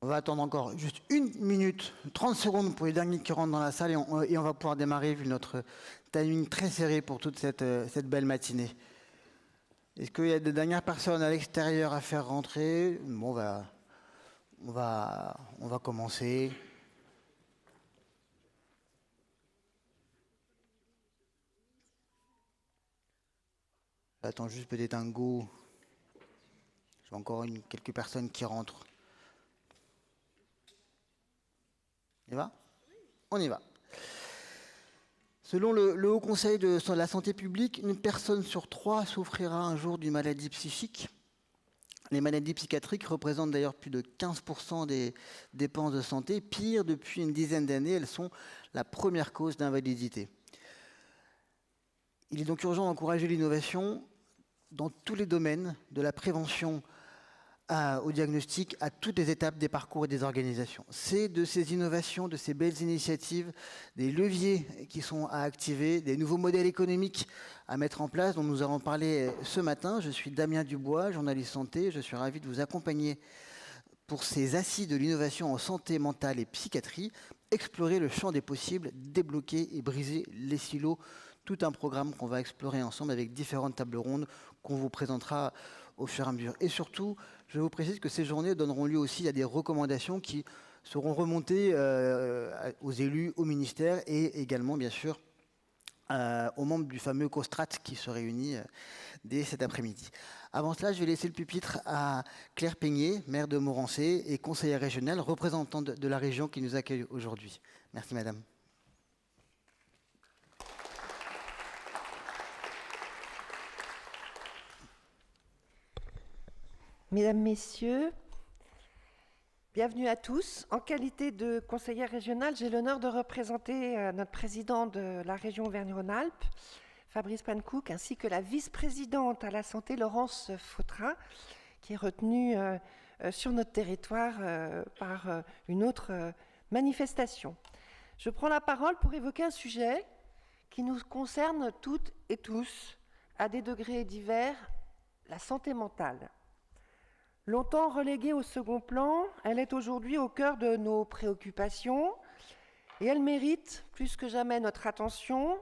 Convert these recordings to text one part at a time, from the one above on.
On va attendre encore juste 1 minute, 30 secondes pour les derniers qui rentrent dans la salle et on va pouvoir démarrer vu notre timing très serré pour toute cette belle matinée. Est-ce qu'il y a des dernières personnes à l'extérieur à faire rentrer? Bon, on va commencer. J'attends juste peut-être un go. J'ai encore quelques personnes qui rentrent. On y va? On y va. Selon le Haut Conseil de la santé publique, une personne sur 3 souffrira un jour d'une maladie psychique. Les maladies psychiatriques représentent d'ailleurs plus de 15% des dépenses de santé. Pire, depuis une dizaine d'années, elles sont la première cause d'invalidité. Il est donc urgent d'encourager l'innovation dans tous les domaines, de la prévention au diagnostic, à toutes les étapes des parcours et des organisations. C'est de ces innovations, de ces belles initiatives, des leviers qui sont à activer, des nouveaux modèles économiques à mettre en place dont nous allons parler ce matin. Je suis Damien Dubois, journaliste santé. Je suis ravi de vous accompagner pour ces assises de l'innovation en santé mentale et psychiatrie, explorer le champ des possibles, débloquer et briser les silos. Tout un programme qu'on va explorer ensemble avec différentes tables rondes qu'on vous présentera au fur et à mesure. Et surtout, je vous précise que ces journées donneront lieu aussi à des recommandations qui seront remontées aux élus, au ministère et également, bien sûr, aux membres du fameux COSTRAT qui se réunit dès cet après-midi. Avant cela, je vais laisser le pupitre à Claire Peigné, maire de Morancé et conseillère régionale, représentante de la région qui nous accueille aujourd'hui. Merci, madame. Mesdames, Messieurs, bienvenue à tous. En qualité de conseillère régionale, j'ai l'honneur de représenter notre président de la région Auvergne-Rhône-Alpes, Fabrice Pannecook, ainsi que la vice-présidente à la santé, Laurence Vautrin, qui est retenue sur notre territoire par une autre manifestation. Je prends la parole pour évoquer un sujet qui nous concerne toutes et tous, à des degrés divers, la santé mentale. Longtemps reléguée au second plan, elle est aujourd'hui au cœur de nos préoccupations et elle mérite plus que jamais notre attention,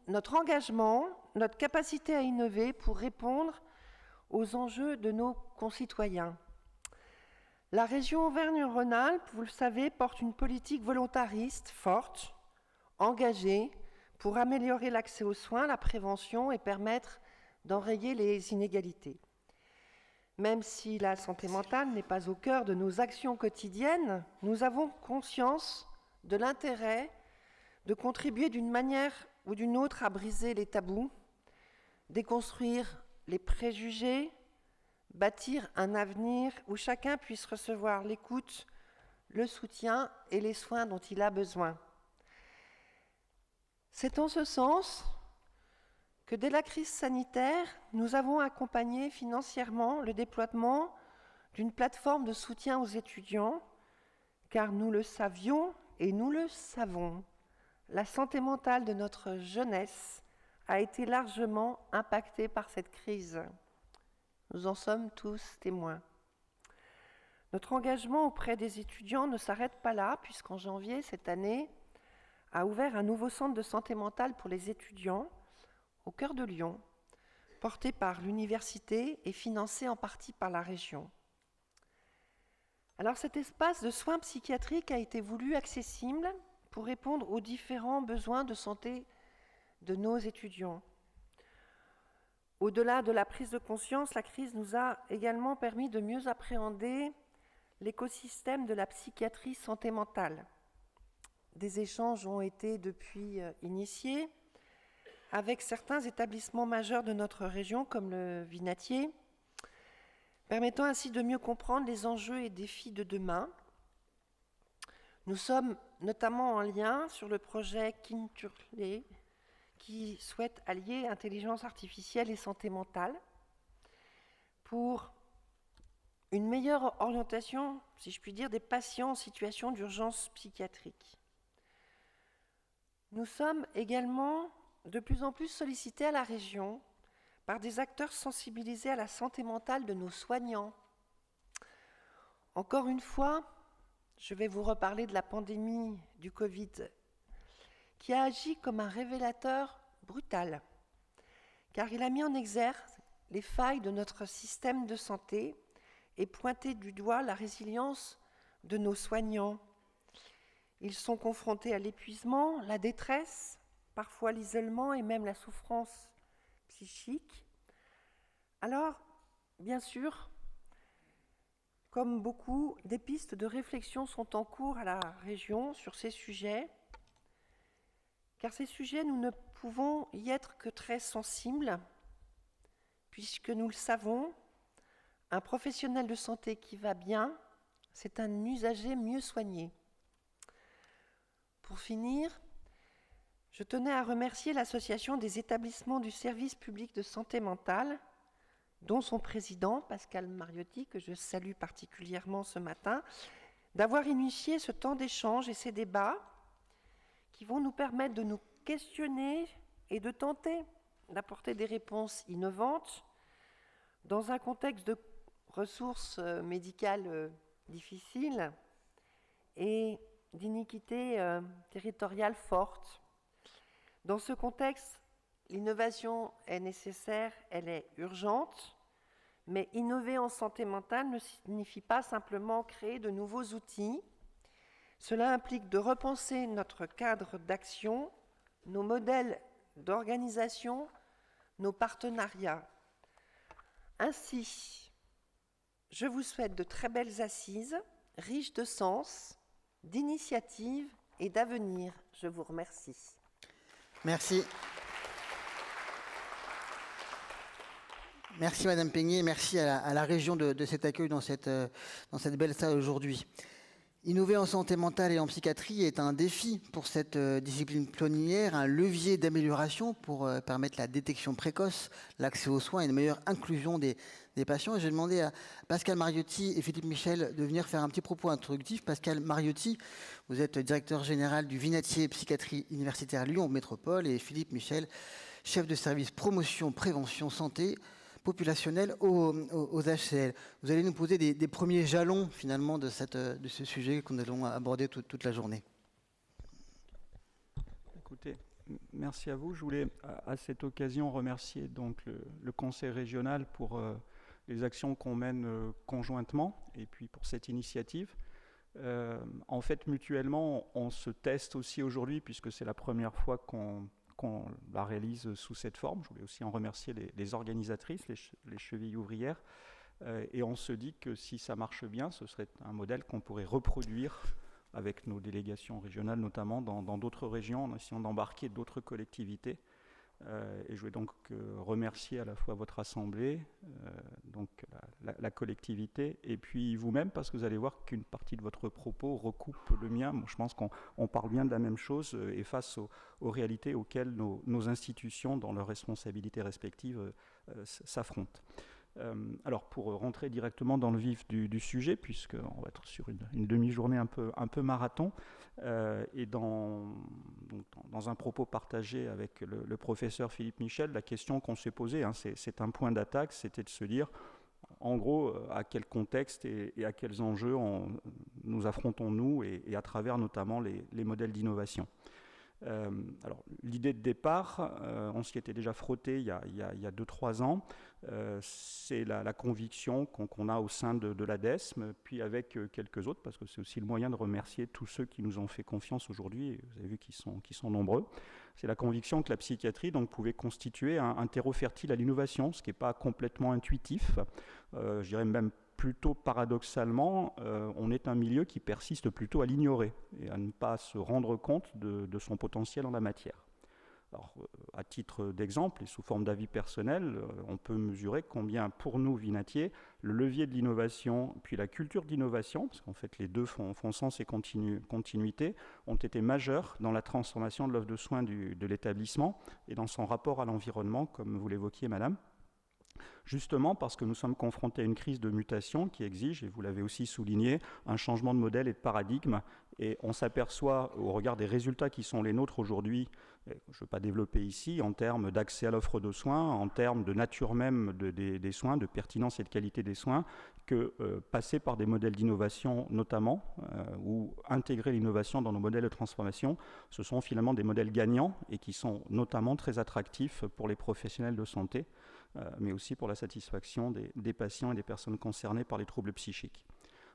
notre engagement, notre capacité à innover pour répondre aux enjeux de nos concitoyens. La région Auvergne-Rhône-Alpes, vous le savez, porte une politique volontariste forte, engagée pour améliorer l'accès aux soins, la prévention et permettre d'enrayer les inégalités. Même si la santé mentale n'est pas au cœur de nos actions quotidiennes, nous avons conscience de l'intérêt de contribuer d'une manière ou d'une autre à briser les tabous, déconstruire les préjugés, bâtir un avenir où chacun puisse recevoir l'écoute, le soutien et les soins dont il a besoin. C'est en ce sens que dès la crise sanitaire, nous avons accompagné financièrement le déploiement d'une plateforme de soutien aux étudiants, car nous le savions et nous le savons, la santé mentale de notre jeunesse a été largement impactée par cette crise. Nous en sommes tous témoins. Notre engagement auprès des étudiants ne s'arrête pas là, puisqu'en janvier cette année a ouvert un nouveau centre de santé mentale pour les étudiants au cœur de Lyon, porté par l'université et financé en partie par la région. Alors cet espace de soins psychiatriques a été voulu accessible pour répondre aux différents besoins de santé de nos étudiants. Au-delà de la prise de conscience, la crise nous a également permis de mieux appréhender l'écosystème de la psychiatrie santé mentale. Des échanges ont été depuis initiés avec certains établissements majeurs de notre région, comme le Vinatier, permettant ainsi de mieux comprendre les enjeux et défis de demain. Nous sommes notamment en lien sur le projet Kinturlé, qui souhaite allier intelligence artificielle et santé mentale pour une meilleure orientation, si je puis dire, des patients en situation d'urgence psychiatrique. Nous sommes également de plus en plus sollicités à la région par des acteurs sensibilisés à la santé mentale de nos soignants. Encore une fois, je vais vous reparler de la pandémie du Covid qui a agi comme un révélateur brutal, car il a mis en exergue les failles de notre système de santé et pointé du doigt la résilience de nos soignants. Ils sont confrontés à l'épuisement, la détresse, parfois l'isolement et même la souffrance psychique. Alors, bien sûr, comme beaucoup, des pistes de réflexion sont en cours à la région sur ces sujets, car ces sujets, nous ne pouvons y être que très sensibles, puisque nous le savons, un professionnel de santé qui va bien, c'est un usager mieux soigné. Pour finir, je tenais à remercier l'Association des établissements du service public de santé mentale, dont son président, Pascal Mariotti, que je salue particulièrement ce matin, d'avoir initié ce temps d'échange et ces débats qui vont nous permettre de nous questionner et de tenter d'apporter des réponses innovantes dans un contexte de ressources médicales difficiles et d'iniquité territoriale forte. Dans ce contexte, l'innovation est nécessaire, elle est urgente, mais innover en santé mentale ne signifie pas simplement créer de nouveaux outils. Cela implique de repenser notre cadre d'action, nos modèles d'organisation, nos partenariats. Ainsi, je vous souhaite de très belles assises, riches de sens, d'initiatives et d'avenir. Je vous remercie. Merci. Merci Madame Peigné, merci à la région de cet accueil dans cette belle salle aujourd'hui. Innover en santé mentale et en psychiatrie est un défi pour cette discipline pionnière, un levier d'amélioration pour permettre la détection précoce, l'accès aux soins et une meilleure inclusion des patients. Et j'ai demandé à Pascal Mariotti et Philippe Michel de venir faire un petit propos introductif. Pascal Mariotti, vous êtes directeur général du Vinatier Psychiatrie Universitaire Lyon Métropole, et Philippe Michel, chef de service promotion, prévention, santé populationnelle aux HCL. Vous allez nous poser des premiers jalons finalement de ce sujet que nous allons aborder toute la journée. Écoutez, merci à vous. Je voulais à cette occasion remercier donc le Conseil régional pour les actions qu'on mène conjointement et puis pour cette initiative. En fait, mutuellement, on se teste aussi aujourd'hui puisque c'est la première fois qu'on la réalise sous cette forme. Je voulais aussi en remercier les organisatrices, les chevilles ouvrières. Et on se dit que si ça marche bien, ce serait un modèle qu'on pourrait reproduire avec nos délégations régionales, notamment dans d'autres régions, en essayant d'embarquer d'autres collectivités. Et je voulais donc remercier à la fois votre assemblée, donc la collectivité, et puis vous-même, parce que vous allez voir qu'une partie de votre propos recoupe le mien. Bon, je pense qu'on parle bien de la même chose et face aux réalités auxquelles nos institutions, dans leurs responsabilités respectives, s'affrontent. Alors, pour rentrer directement dans le vif du sujet, puisqu'on va être sur une demi-journée un peu marathon, et dans un propos partagé avec le professeur Philippe Michel, la question qu'on s'est posée, c'est un point d'attaque, c'était de se dire, en gros, à quel contexte et à quels enjeux nous affrontons-nous, et à travers notamment les modèles d'innovation. Alors, l'idée de départ, on s'y était déjà frotté il y a 2-3 ans, c'est la conviction qu'on a au sein de l'ADESM, puis avec quelques autres, parce que c'est aussi le moyen de remercier tous ceux qui nous ont fait confiance aujourd'hui, et vous avez vu qu'ils sont nombreux. C'est la conviction que la psychiatrie donc, pouvait constituer un terreau fertile à l'innovation, ce qui n'est pas complètement intuitif, je dirais même plutôt paradoxalement, on est un milieu qui persiste plutôt à l'ignorer et à ne pas se rendre compte de son potentiel en la matière. Alors, à titre d'exemple et sous forme d'avis personnel, on peut mesurer combien pour nous, Vinatier, le levier de l'innovation, puis la culture d'innovation, parce qu'en fait les deux font sens et continuité, ont été majeurs dans la transformation de l'offre de soins de l'établissement et dans son rapport à l'environnement, comme vous l'évoquiez, madame. Justement parce que nous sommes confrontés à une crise de mutation qui exige, et vous l'avez aussi souligné, un changement de modèle et de paradigme. Et on s'aperçoit, au regard des résultats qui sont les nôtres aujourd'hui, je ne veux pas développer ici, en termes d'accès à l'offre de soins, en termes de nature même des soins, de pertinence et de qualité des soins, que passer par des modèles d'innovation notamment, ou intégrer l'innovation dans nos modèles de transformation, ce sont finalement des modèles gagnants et qui sont notamment très attractifs pour les professionnels de santé, mais aussi pour la satisfaction des patients et des personnes concernées par les troubles psychiques.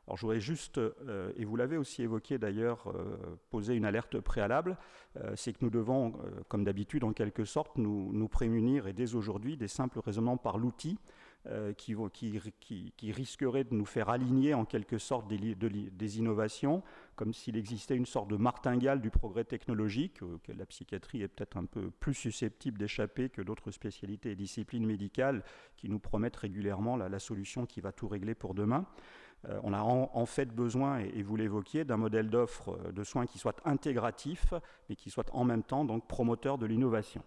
Alors je voudrais juste, et vous l'avez aussi évoqué d'ailleurs, poser une alerte préalable, c'est que nous devons, comme d'habitude en quelque sorte, nous prémunir, et dès aujourd'hui, des simples raisonnements par l'outil qui risqueraient de nous faire aligner en quelque sorte des innovations, comme s'il existait une sorte de martingale du progrès technologique, que la psychiatrie est peut-être un peu plus susceptible d'échapper que d'autres spécialités et disciplines médicales qui nous promettent régulièrement la solution qui va tout régler pour demain. On a en fait besoin, et vous l'évoquiez, d'un modèle d'offre de soins qui soit intégratif, mais qui soit en même temps donc promoteur de l'innovation.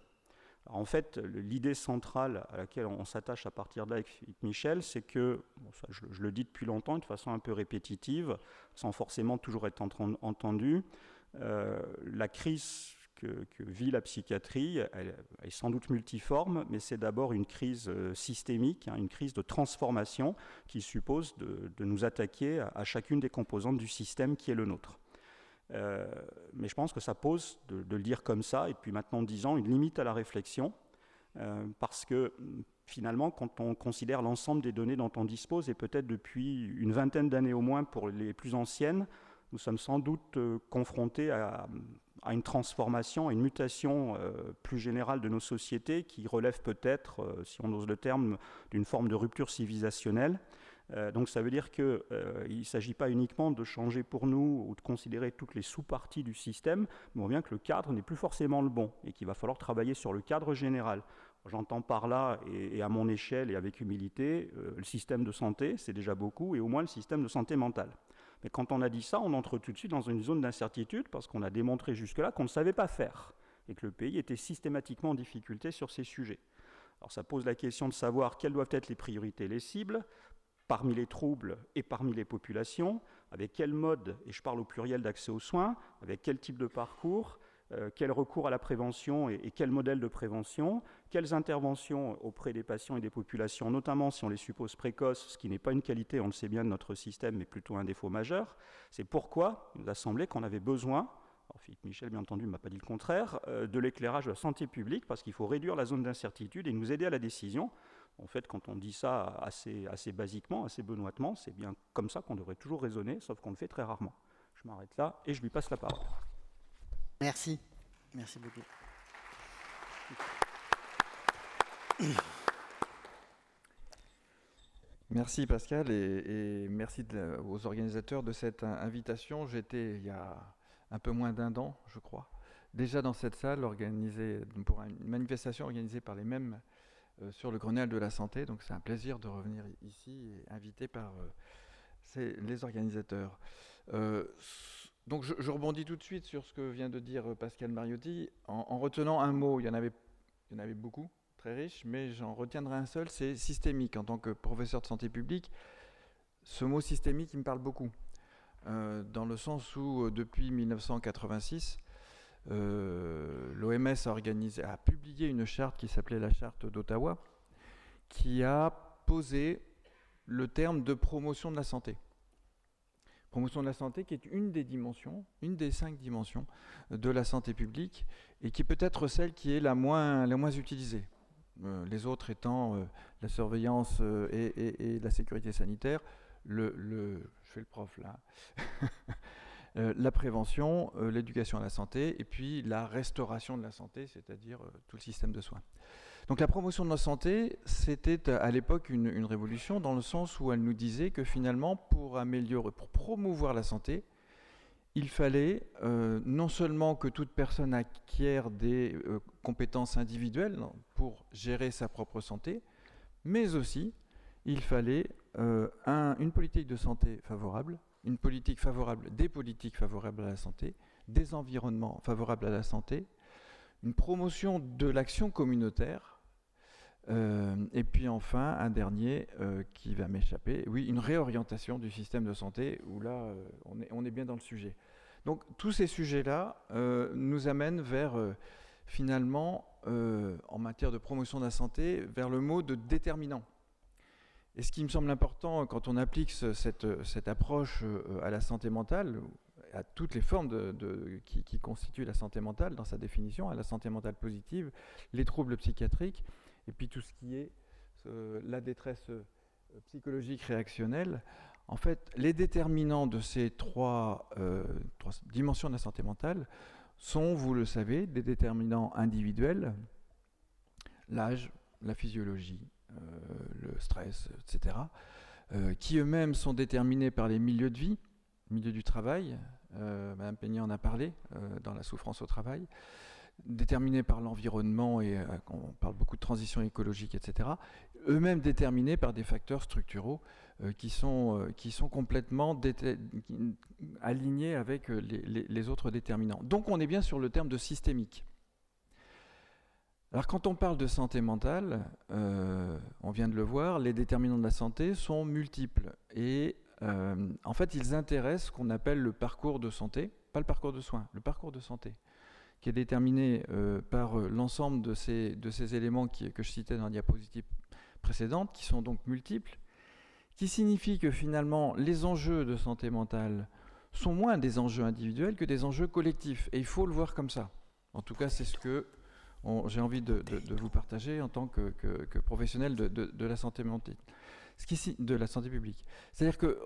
En fait, l'idée centrale à laquelle on s'attache à partir de là avec Michel, c'est que, bon, ça, je le dis depuis longtemps, de façon un peu répétitive, sans forcément toujours être entendu, la crise que vit la psychiatrie, elle est sans doute multiforme, mais c'est d'abord une crise systémique, une crise de transformation qui suppose de nous attaquer à chacune des composantes du système qui est le nôtre. Mais je pense que ça pose, de le dire comme ça, et depuis maintenant 10 ans, une limite à la réflexion, parce que finalement, quand on considère l'ensemble des données dont on dispose, et peut-être depuis une vingtaine d'années au moins pour les plus anciennes, nous sommes sans doute confrontés à une transformation, à une mutation plus générale de nos sociétés qui relève peut-être, si on ose le terme, d'une forme de rupture civilisationnelle. Donc ça veut dire qu'il ne s'agit pas uniquement de changer pour nous ou de considérer toutes les sous-parties du système, mais on voit bien que le cadre n'est plus forcément le bon et qu'il va falloir travailler sur le cadre général. J'entends par là, et à mon échelle et avec humilité, le système de santé, c'est déjà beaucoup, et au moins le système de santé mentale. Mais quand on a dit ça, on entre tout de suite dans une zone d'incertitude parce qu'on a démontré jusque-là qu'on ne savait pas faire et que le pays était systématiquement en difficulté sur ces sujets. Alors ça pose la question de savoir quelles doivent être les priorités, les cibles, parmi les troubles et parmi les populations, avec quel mode, et je parle au pluriel d'accès aux soins, avec quel type de parcours, quel recours à la prévention et quel modèle de prévention, quelles interventions auprès des patients et des populations, notamment si on les suppose précoces, ce qui n'est pas une qualité, on le sait bien, de notre système, mais plutôt un défaut majeur. C'est pourquoi il nous a semblé qu'on avait besoin, alors Philippe Michel, bien entendu, ne m'a pas dit le contraire, de l'éclairage de la santé publique, parce qu'il faut réduire la zone d'incertitude et nous aider à la décision. En fait, quand on dit ça assez basiquement, assez benoîtement, c'est bien comme ça qu'on devrait toujours raisonner, sauf qu'on le fait très rarement. Je m'arrête là et je lui passe la parole. Merci. Merci beaucoup. Merci Pascal et merci aux organisateurs de cette invitation. J'étais il y a un peu moins d'1 an, je crois, déjà dans cette salle organisée pour une manifestation organisée par les mêmes sur le Grenelle de la santé. Donc c'est un plaisir de revenir ici et invité par les organisateurs. Donc je rebondis tout de suite sur ce que vient de dire Pascal Mariotti en retenant un mot. Il y en avait beaucoup, très riches, mais j'en retiendrai un seul, c'est systémique. En tant que professeur de santé publique, ce mot systémique, il me parle beaucoup. Dans le sens où depuis 1986, l'OMS a publié une charte qui s'appelait la charte d'Ottawa, qui a posé le terme de promotion de la santé. Promotion de la santé qui est une des 5 dimensions de la santé publique et qui peut être celle qui est la moins utilisée. Les autres étant la surveillance et la sécurité sanitaire, je fais le prof là, la prévention, l'éducation à la santé et puis la restauration de la santé, c'est-à-dire tout le système de soins. Donc la promotion de la santé, c'était à l'époque une révolution dans le sens où elle nous disait que finalement, pour promouvoir la santé, il fallait non seulement que toute personne acquiert des compétences individuelles pour gérer sa propre santé, mais aussi il fallait une politique de santé favorable, une politique favorable, des politiques favorables à la santé, des environnements favorables à la santé, une promotion de l'action communautaire, Et puis enfin, un dernier qui va m'échapper, oui, une réorientation du système de santé, où là, on est bien dans le sujet. Donc tous ces sujets-là nous amènent vers, finalement, en matière de promotion de la santé, vers le mot de déterminant. Et ce qui me semble important quand on applique cette approche à la santé mentale, à toutes les formes qui constituent la santé mentale dans sa définition, à la santé mentale positive, les troubles psychiatriques, et puis tout ce qui est la détresse psychologique réactionnelle. En fait, les déterminants de ces trois dimensions de la santé mentale sont, vous le savez, des déterminants individuels, l'âge, la physiologie, le stress, etc., qui eux-mêmes sont déterminés par les milieux de vie, milieu du travail, Madame Peignet en a parlé, dans la souffrance au travail, déterminés par l'environnement, et on parle beaucoup de transition écologique, etc., eux-mêmes déterminés par des facteurs structuraux qui sont complètement alignés avec les autres déterminants. Donc on est bien sur le terme de systémique. Alors quand on parle de santé mentale, on vient de le voir, les déterminants de la santé sont multiples, et en fait ils intéressent ce qu'on appelle le parcours de santé, pas le parcours de soins, le parcours de santé, qui est déterminé par l'ensemble de ces éléments que je citais dans la diapositive précédente, qui sont donc multiples, qui signifie que finalement les enjeux de santé mentale sont moins des enjeux individuels que des enjeux collectifs, et il faut le voir comme ça. En tout cas, c'est ce que j'ai envie de vous partager en tant que professionnel de la santé mentale, de la santé publique. C'est-à-dire que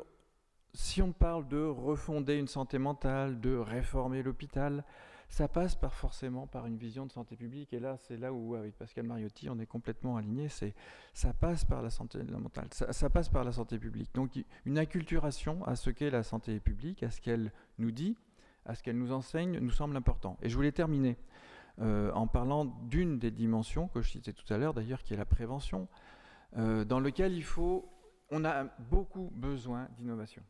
si on parle de refonder une santé mentale, de réformer l'hôpital, ça passe forcément par une vision de santé publique, et là, c'est là où, avec Pascal Mariotti, on est complètement alignés, ça passe par la santé mentale, ça passe par la santé publique. Donc, une acculturation à ce qu'est la santé publique, à ce qu'elle nous dit, à ce qu'elle nous enseigne, nous semble important. Et je voulais terminer en parlant d'une des dimensions que je citais tout à l'heure, d'ailleurs, qui est la prévention, dans lequel on a beaucoup besoin d'innovation.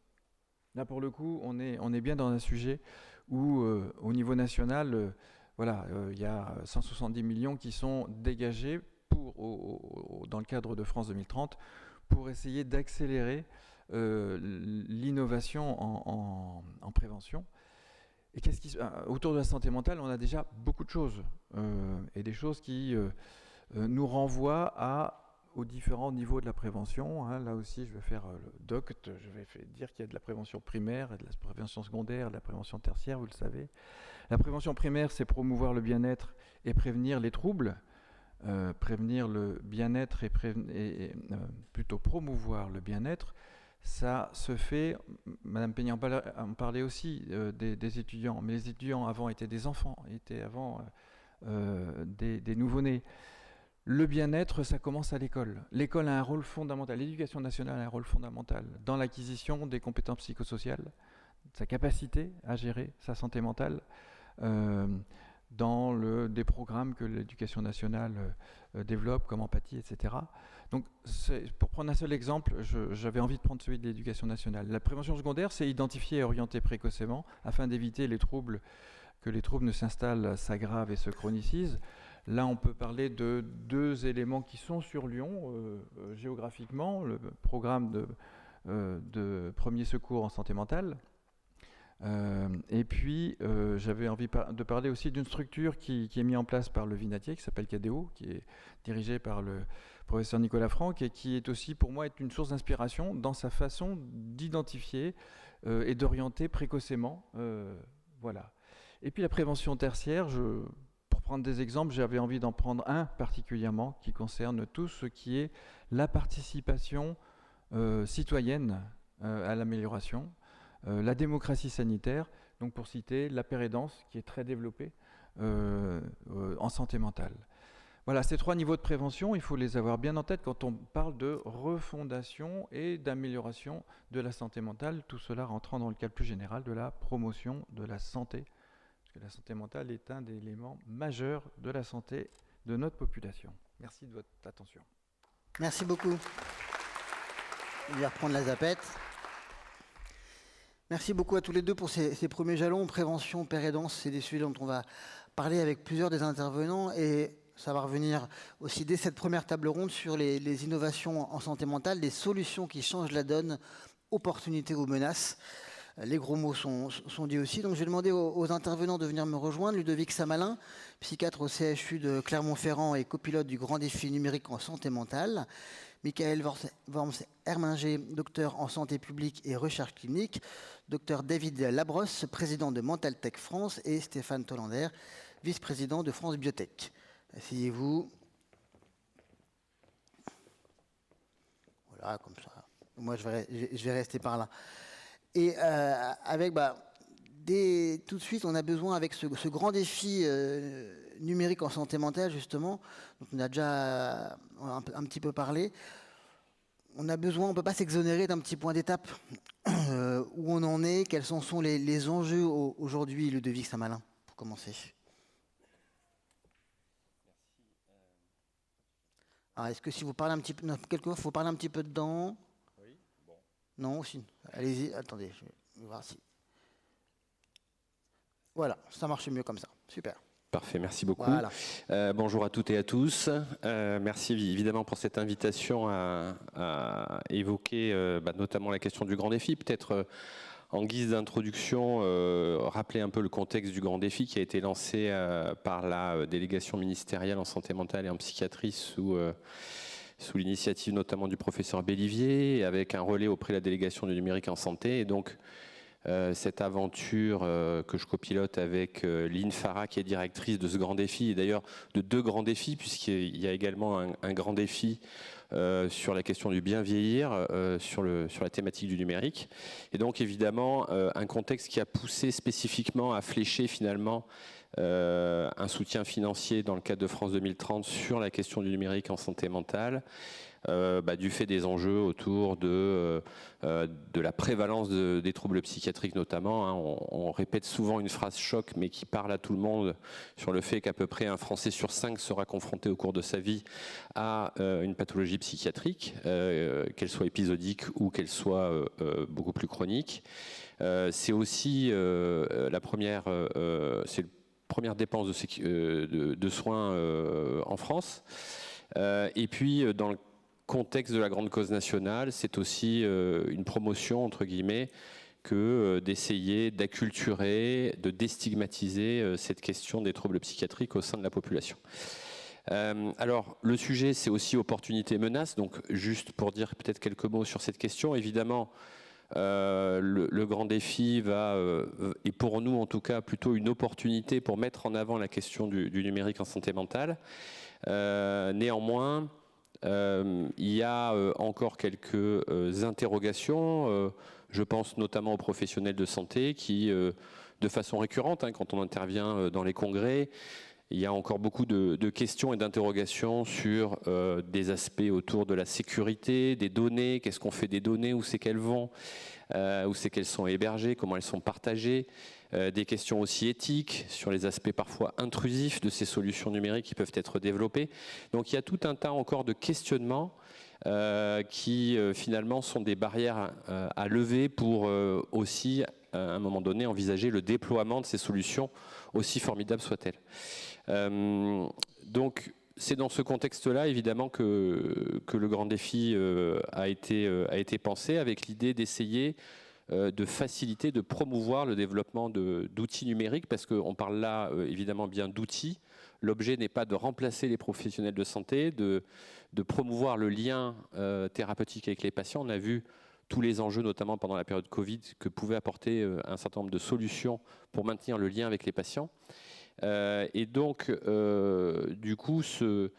Là, pour le coup, on est bien dans un sujet où, au niveau national, il y a 170 millions qui sont dégagés dans le cadre de France 2030 pour essayer d'accélérer l'innovation en prévention. Et autour de la santé mentale, on a déjà beaucoup de choses, et des choses qui nous renvoient aux différents niveaux de la prévention. Là aussi, je vais faire le DOCT, je vais dire qu'il y a de la prévention primaire, et de la prévention secondaire, de la prévention tertiaire, vous le savez. La prévention primaire, c'est promouvoir le bien-être et prévenir les troubles. Prévenir le bien-être et plutôt promouvoir le bien-être, ça se fait, Madame Peignet en parlait aussi, des étudiants, mais les étudiants avant étaient des enfants, étaient avant des nouveau-nés. Le bien-être, ça commence à l'école. L'école a un rôle fondamental, l'éducation nationale a un rôle fondamental dans l'acquisition des compétences psychosociales, sa capacité à gérer sa santé mentale, dans des programmes que l'éducation nationale développe, comme empathie, etc. Donc, pour prendre un seul exemple, j'avais envie de prendre celui de l'éducation nationale. La prévention secondaire, c'est identifier et orienter précocement afin d'éviter que les troubles ne s'installent, s'aggravent et se chronicisent. Là, on peut parler de deux éléments qui sont sur Lyon, géographiquement, le programme de premier secours en santé mentale. Et puis, j'avais envie de parler aussi d'une structure qui est mise en place par le Vinatier, qui s'appelle CADEO, qui est dirigée par le professeur Nicolas Franck, et qui est aussi, pour moi, une source d'inspiration dans sa façon d'identifier et d'orienter précocement. Voilà. Et puis la prévention tertiaire, pour prendre des exemples, j'avais envie d'en prendre un particulièrement qui concerne tout ce qui est la participation citoyenne à l'amélioration, la démocratie sanitaire, donc pour citer la pérédance qui est très développée en santé mentale. Voilà, ces trois niveaux de prévention, il faut les avoir bien en tête quand on parle de refondation et d'amélioration de la santé mentale, tout cela rentrant dans le cadre plus général de la promotion de la santé, parce que la santé mentale est un des éléments majeurs de la santé de notre population. Merci de votre attention. Merci beaucoup. Je vais reprendre la zapette. Merci beaucoup à tous les deux pour ces premiers jalons. Prévention, pérédance, c'est des sujets dont on va parler avec plusieurs des intervenants. Et ça va revenir aussi dès cette première table ronde sur les innovations en santé mentale, les solutions qui changent la donne, opportunités ou menaces. Les gros mots sont dits aussi. Donc je vais demander aux intervenants de venir me rejoindre. Ludovic Samalin, psychiatre au CHU de Clermont-Ferrand et copilote du Grand Défi numérique en santé mentale. Michael Worms-Herminger, docteur en santé publique et recherche clinique. Docteur David Labrosse, président de Mental Tech France. Et Stéphane Tollander, vice-président de France Biotech. Asseyez-vous. Voilà, comme ça. Moi, je vais rester par là. Et avec, tout de suite, on a besoin, avec ce grand défi numérique en santé mentale, justement, dont on a déjà un petit peu parlé, on a besoin, on ne peut pas s'exonérer d'un petit point d'étape. Où on en est, quels sont les enjeux aujourd'hui, Ludovic Samalin, pour commencer. Alors, est-ce que si vous parlez un petit peu, quelquefois, il faut parler un petit peu dedans? Oui, bon. Non, aussi. Allez-y, attendez, je vais voir si. Voilà, ça marche mieux comme ça. Super. Parfait, merci beaucoup. Voilà. Bonjour à toutes et à tous. Merci évidemment pour cette invitation à évoquer notamment la question du grand défi. Peut-être en guise d'introduction, rappeler un peu le contexte du grand défi qui a été lancé par la délégation ministérielle en santé mentale et en psychiatrie sous l'initiative notamment du professeur Bellivier, avec un relais auprès de la délégation du numérique en santé. Et donc, cette aventure que je copilote avec Lynn Farah, qui est directrice de ce grand défi, et d'ailleurs de deux grands défis, puisqu'il y a également un grand défi sur la question du bien vieillir, sur la thématique du numérique. Et donc évidemment, un contexte qui a poussé spécifiquement à flécher finalement un soutien financier dans le cadre de France 2030 sur la question du numérique en santé mentale, du fait des enjeux autour de la prévalence des troubles psychiatriques notamment. On répète souvent une phrase choc, mais qui parle à tout le monde sur le fait qu'à peu près un Français sur 5 sera confronté au cours de sa vie à une pathologie psychiatrique, qu'elle soit épisodique ou qu'elle soit beaucoup plus chronique. C'est aussi la première dépense de soins en France. Et puis, dans le contexte de la grande cause nationale, c'est aussi une promotion, entre guillemets, que d'essayer d'acculturer, de déstigmatiser cette question des troubles psychiatriques au sein de la population. Alors, le sujet, c'est aussi opportunité-menace. Donc, juste pour dire peut-être quelques mots sur cette question, évidemment, le grand défi est pour nous en tout cas plutôt une opportunité pour mettre en avant la question du numérique en santé mentale. Néanmoins, il y a encore quelques interrogations. Je pense notamment aux professionnels de santé qui, de façon récurrente, quand on intervient dans les congrès, il y a encore beaucoup de questions et d'interrogations sur des aspects autour de la sécurité, des données, qu'est-ce qu'on fait des données, où c'est qu'elles vont, où c'est qu'elles sont hébergées, comment elles sont partagées, des questions aussi éthiques sur les aspects parfois intrusifs de ces solutions numériques qui peuvent être développées. Donc il y a tout un tas encore de questionnements qui finalement sont des barrières à lever pour aussi à un moment donné envisager le déploiement de ces solutions, aussi formidables soient-elles. Donc c'est dans ce contexte-là évidemment que le grand défi a été pensé, avec l'idée d'essayer de faciliter, de promouvoir le développement d'outils numériques, parce qu'on parle là évidemment bien d'outils. L'objet n'est pas de remplacer les professionnels de santé, de promouvoir le lien thérapeutique avec les patients. On a vu tous les enjeux, notamment pendant la période Covid, que pouvaient apporter un certain nombre de solutions pour maintenir le lien avec les patients. Et donc, du coup, ce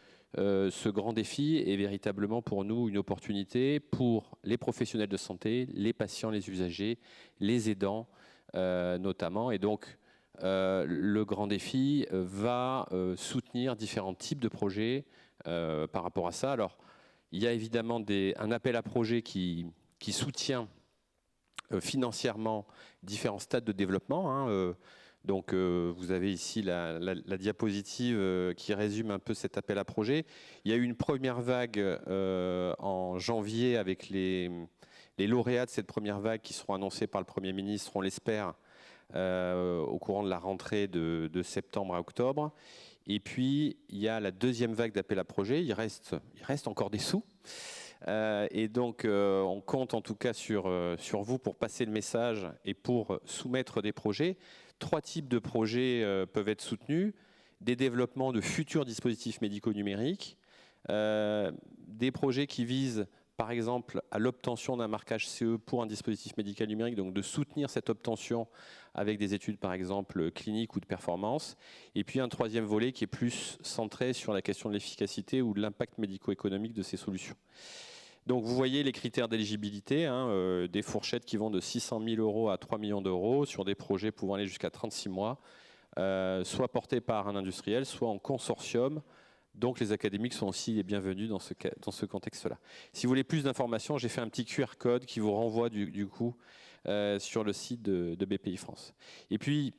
grand défi est véritablement pour nous une opportunité pour les professionnels de santé, les patients, les usagers, les aidants notamment. Et donc, le grand défi va soutenir différents types de projets par rapport à ça. Alors, il y a évidemment un appel à projets qui soutient financièrement différents stades de développement. Donc, vous avez ici la diapositive qui résume un peu cet appel à projet. Il y a eu une première vague en janvier avec les lauréats de cette première vague qui seront annoncés par le Premier ministre, on l'espère, au courant de la rentrée de septembre à octobre. Et puis, il y a la deuxième vague d'appel à projet. Il reste encore des sous. Et donc, on compte en tout cas sur vous pour passer le message et pour soumettre des projets. 3 types de projets peuvent être soutenus. Des développements de futurs dispositifs médicaux numériques, des projets qui visent par exemple à l'obtention d'un marquage CE pour un dispositif médical numérique, donc de soutenir cette obtention avec des études par exemple cliniques ou de performance. Et puis un troisième volet qui est plus centré sur la question de l'efficacité ou de l'impact médico-économique de ces solutions. Donc vous voyez les critères d'éligibilité, des fourchettes qui vont de 600 000 € à 3 millions d'euros sur des projets pouvant aller jusqu'à 36 mois, soit portés par un industriel, soit en consortium. Donc les académiques sont aussi les bienvenus dans ce contexte-là. Si vous voulez plus d'informations, j'ai fait un petit QR code qui vous renvoie du coup sur le site de BPI France. Et puis,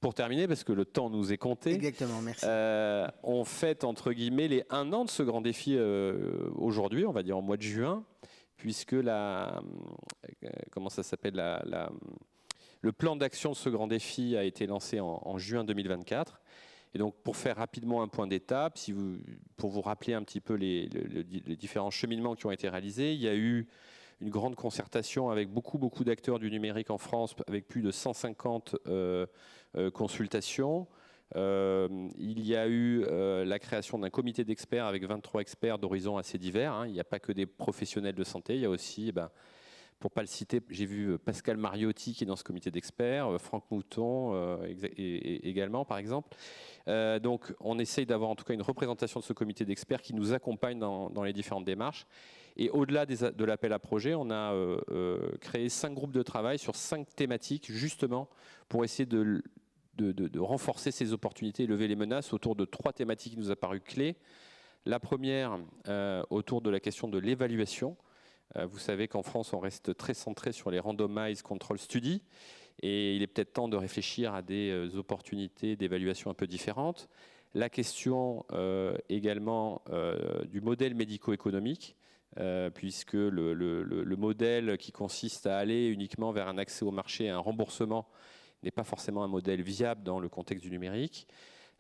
pour terminer, parce que le temps nous est compté, Exactement, merci. on fête entre guillemets les 1 an de ce grand défi aujourd'hui, on va dire en mois de juin, puisque comment ça s'appelle, le plan d'action de ce grand défi a été lancé en juin 2024. Et donc, pour faire rapidement un point d'étape, pour vous rappeler un petit peu les différents cheminements qui ont été réalisés, il y a eu une grande concertation avec beaucoup d'acteurs du numérique en France, avec plus de 150 consultations. Il y a eu la création d'un comité d'experts avec 23 experts d'horizons assez divers. Il n'y a pas que des professionnels de santé, il y a aussi... pour ne pas le citer, j'ai vu Pascal Mariotti qui est dans ce comité d'experts, Franck Mouton également, par exemple. Donc, on essaye d'avoir en tout cas une représentation de ce comité d'experts qui nous accompagne dans les différentes démarches. Et au-delà de l'appel à projet, on a créé 5 groupes de travail sur 5 thématiques, justement, pour essayer de renforcer ces opportunités et lever les menaces autour de 3 thématiques qui nous a paru clés. La première, autour de la question de l'évaluation. Vous savez qu'en France, on reste très centré sur les randomized control studies et il est peut-être temps de réfléchir à des opportunités d'évaluation un peu différentes. La question également du modèle médico-économique, puisque le modèle qui consiste à aller uniquement vers un accès au marché et un remboursement n'est pas forcément un modèle viable dans le contexte du numérique.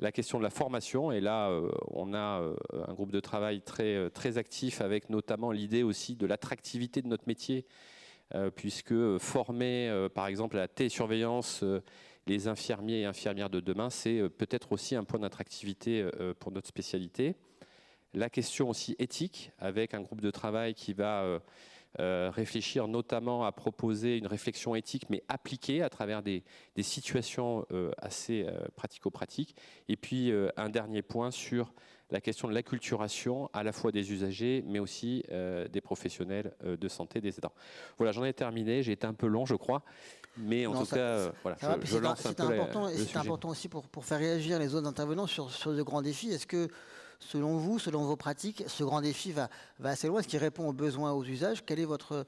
La question de la formation, et là on a un groupe de travail très actif avec notamment l'idée aussi de l'attractivité de notre métier, puisque former par exemple à la télésurveillance les infirmiers et infirmières de demain, c'est peut-être aussi un point d'attractivité pour notre spécialité. La question aussi éthique, avec un groupe de travail qui va réfléchir notamment à proposer une réflexion éthique, mais appliquée à travers des situations assez pratico-pratiques. Et puis un dernier point sur la question de l'acculturation, à la fois des usagers, mais aussi des professionnels de santé, des aidants. Voilà, j'en ai terminé, j'ai été un peu long, je crois, mais en tout cas, voilà, je lance un peu le sujet. C'est important aussi pour faire réagir les autres intervenants sur ce grand défi. Est-ce que, selon vous, selon vos pratiques, ce grand défi va assez loin? Est-ce qu'il répond aux besoins, aux usages? Quel est votre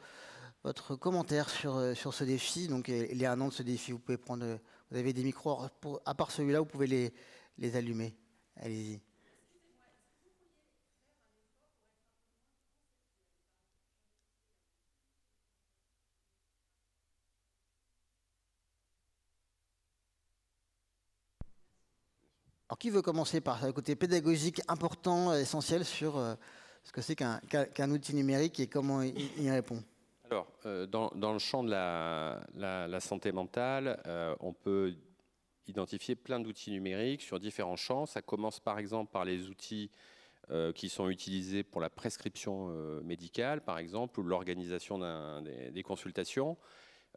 commentaire sur ce défi? Donc, il y a 1 an de ce défi, vous pouvez prendre, vous avez des micros, à part celui-là, vous pouvez les allumer. Allez-y. Alors, qui veut commencer par le côté pédagogique important, essentiel sur ce que c'est qu'un outil numérique et comment il y répond? Alors, dans le champ de la santé mentale, on peut identifier plein d'outils numériques sur différents champs. Ça commence par exemple par les outils qui sont utilisés pour la prescription médicale, par exemple, ou l'organisation des consultations.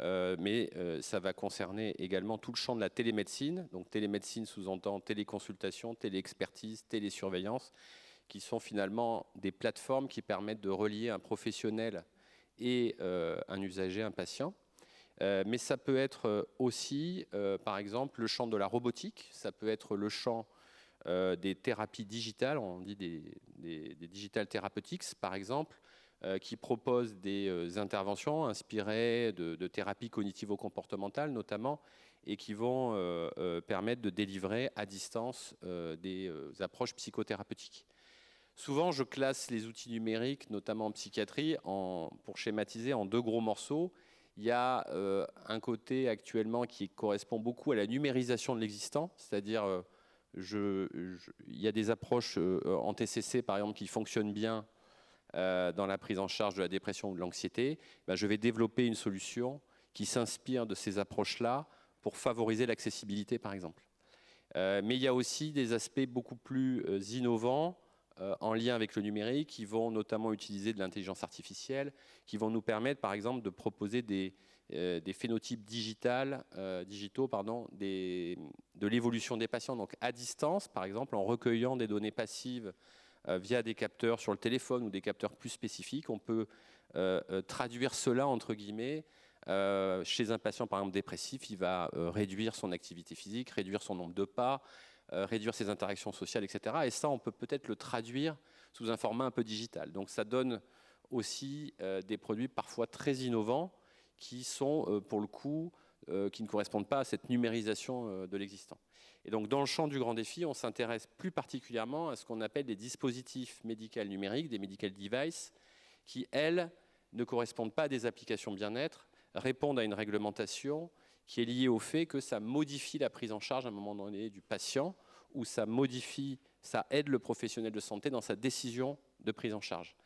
Mais ça va concerner également tout le champ de la télémédecine. Donc télémédecine sous-entend téléconsultation, téléexpertise, télésurveillance, qui sont finalement des plateformes qui permettent de relier un professionnel et un usager, un patient. Mais ça peut être aussi, par exemple, le champ de la robotique, ça peut être le champ des thérapies digitales, on dit des digital therapeutics, par exemple, qui proposent des interventions inspirées de thérapies cognitivo-comportementales notamment, et qui vont permettre de délivrer à distance des approches psychothérapeutiques. Souvent, je classe les outils numériques, notamment en psychiatrie, pour schématiser, en 2 gros morceaux. Il y a un côté actuellement qui correspond beaucoup à la numérisation de l'existant, c'est-à-dire il y a des approches en TCC, par exemple, qui fonctionnent bien dans la prise en charge de la dépression ou de l'anxiété, je vais développer une solution qui s'inspire de ces approches-là pour favoriser l'accessibilité, par exemple. Mais il y a aussi des aspects beaucoup plus innovants en lien avec le numérique, qui vont notamment utiliser de l'intelligence artificielle, qui vont nous permettre, par exemple, de proposer des phénotypes digitaux de l'évolution des patients. Donc à distance, par exemple, en recueillant des données passives via des capteurs sur le téléphone ou des capteurs plus spécifiques, on peut traduire cela, entre guillemets, chez un patient, par exemple, dépressif. Il va réduire son activité physique, réduire son nombre de pas, réduire ses interactions sociales, etc. Et ça, on peut peut-être le traduire sous un format un peu digital. Donc ça donne aussi des produits parfois très innovants qui sont, pour le coup, qui ne correspondent pas à cette numérisation de l'existant. Et donc, dans le champ du grand défi, on s'intéresse plus particulièrement à ce qu'on appelle des dispositifs médicaux numériques, des medical devices, qui, elles, ne correspondent pas à des applications bien-être, répondent à une réglementation qui est liée au fait que ça modifie la prise en charge à un moment donné du patient, ou ça aide le professionnel de santé dans sa décision de prise en charge.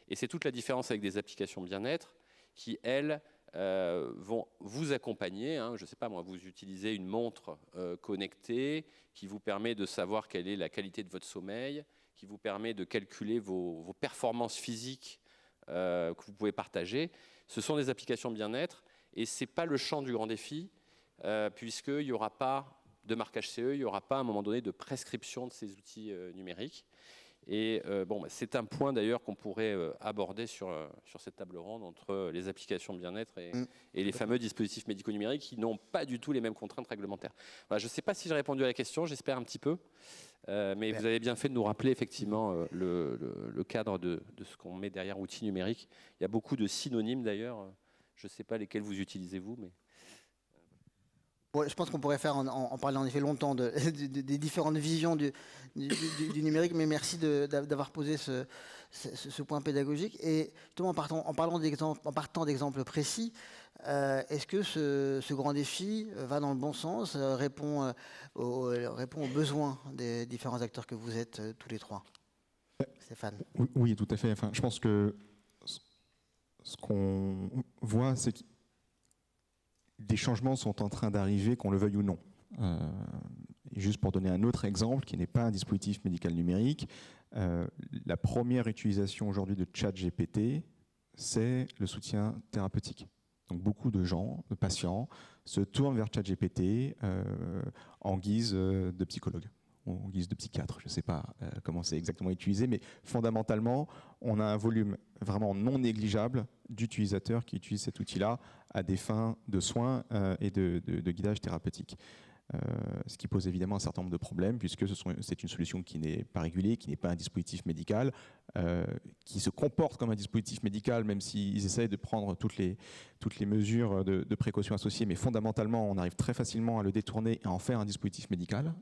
Et c'est toute la différence avec des applications bien-être qui, elles, vont vous accompagner. Je ne sais pas moi, vous utilisez une montre connectée qui vous permet de savoir quelle est la qualité de votre sommeil, qui vous permet de calculer vos performances physiques que vous pouvez partager. Ce sont des applications bien-être et ce n'est pas le champ du grand défi puisqu'il n'y aura pas de marquage CE, il n'y aura pas à un moment donné de prescription de ces outils numériques. Et c'est un point d'ailleurs qu'on pourrait aborder sur cette table ronde entre les applications bien-être et les fameux dispositifs médico-numériques qui n'ont pas du tout les mêmes contraintes réglementaires. Voilà, je ne sais pas si j'ai répondu à la question, j'espère un petit peu, mais vous avez bien fait de nous rappeler effectivement le cadre de ce qu'on met derrière outils numériques. Il y a beaucoup de synonymes d'ailleurs, je ne sais pas lesquels vous utilisez vous, mais... Ouais, je pense qu'on pourrait faire en parler en effet longtemps des différentes visions du numérique, mais merci d'avoir posé ce point pédagogique. Et justement, en partant d'exemples précis, est-ce que ce grand défi va dans le bon sens, répond aux besoins des différents acteurs que vous êtes tous les trois? Stéphane. Oui, tout à fait. Enfin, je pense que ce qu'on voit, c'est que des changements sont en train d'arriver, qu'on le veuille ou non. Et juste pour donner un autre exemple, qui n'est pas un dispositif médical numérique, la première utilisation aujourd'hui de ChatGPT, c'est le soutien thérapeutique. Donc beaucoup de gens, de patients, se tournent vers ChatGPT en guise de psychologue, ou en guise de psychiatre. Je ne sais pas comment c'est exactement utilisé, mais fondamentalement, on a un volume vraiment non négligeable d'utilisateurs qui utilisent cet outil-là à des fins de soins et de guidage thérapeutique. Ce qui pose évidemment un certain nombre de problèmes, puisque c'est une solution qui n'est pas régulée, qui n'est pas un dispositif médical, qui se comporte comme un dispositif médical, même s'ils essayent de prendre toutes les mesures de précaution associées, mais fondamentalement, on arrive très facilement à le détourner et à en faire un dispositif médical.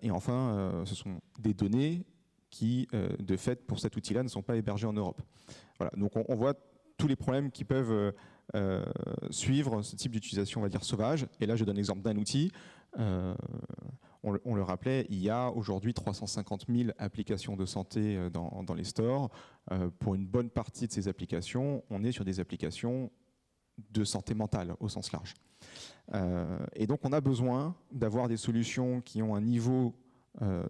Et enfin, ce sont des données qui, de fait, pour cet outil-là, ne sont pas hébergées en Europe. Voilà. Donc on voit tous les problèmes qui peuvent suivre ce type d'utilisation, on va dire, sauvage. Et là, je donne l'exemple d'un outil. On le rappelait, il y a aujourd'hui 350 000 applications de santé dans les stores. Pour une bonne partie de ces applications, on est sur des applications de santé mentale au sens large. Et donc, on a besoin d'avoir des solutions qui ont un niveau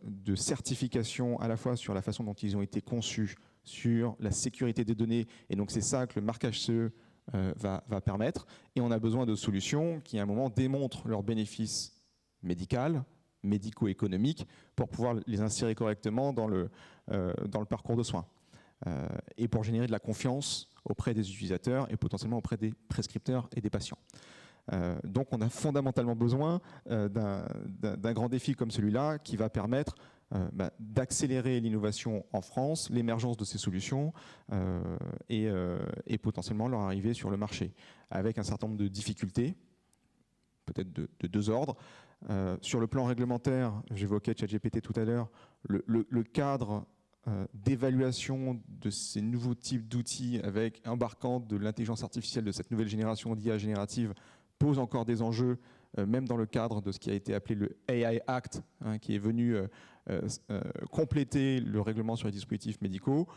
de certification à la fois sur la façon dont ils ont été conçus, sur la sécurité des données. Et donc, c'est ça que le marquage CE va permettre. Et on a besoin de solutions qui, à un moment, démontrent leurs bénéfices médico-économiques pour pouvoir les insérer correctement dans le parcours de soins. Et pour générer de la confiance auprès des utilisateurs et potentiellement auprès des prescripteurs et des patients. Donc on a fondamentalement besoin d'un grand défi comme celui-là qui va permettre d'accélérer l'innovation en France, l'émergence de ces solutions et potentiellement leur arrivée sur le marché, avec un certain nombre de difficultés, peut-être de deux ordres. Sur le plan réglementaire, j'évoquais ChatGPT tout à l'heure, le cadre d'évaluation de ces nouveaux types d'outils avec embarquant de l'intelligence artificielle de cette nouvelle génération d'IA générative pose encore des enjeux même dans le cadre de ce qui a été appelé le AI Act, hein, qui est venu compléter le règlement sur les dispositifs médicaux,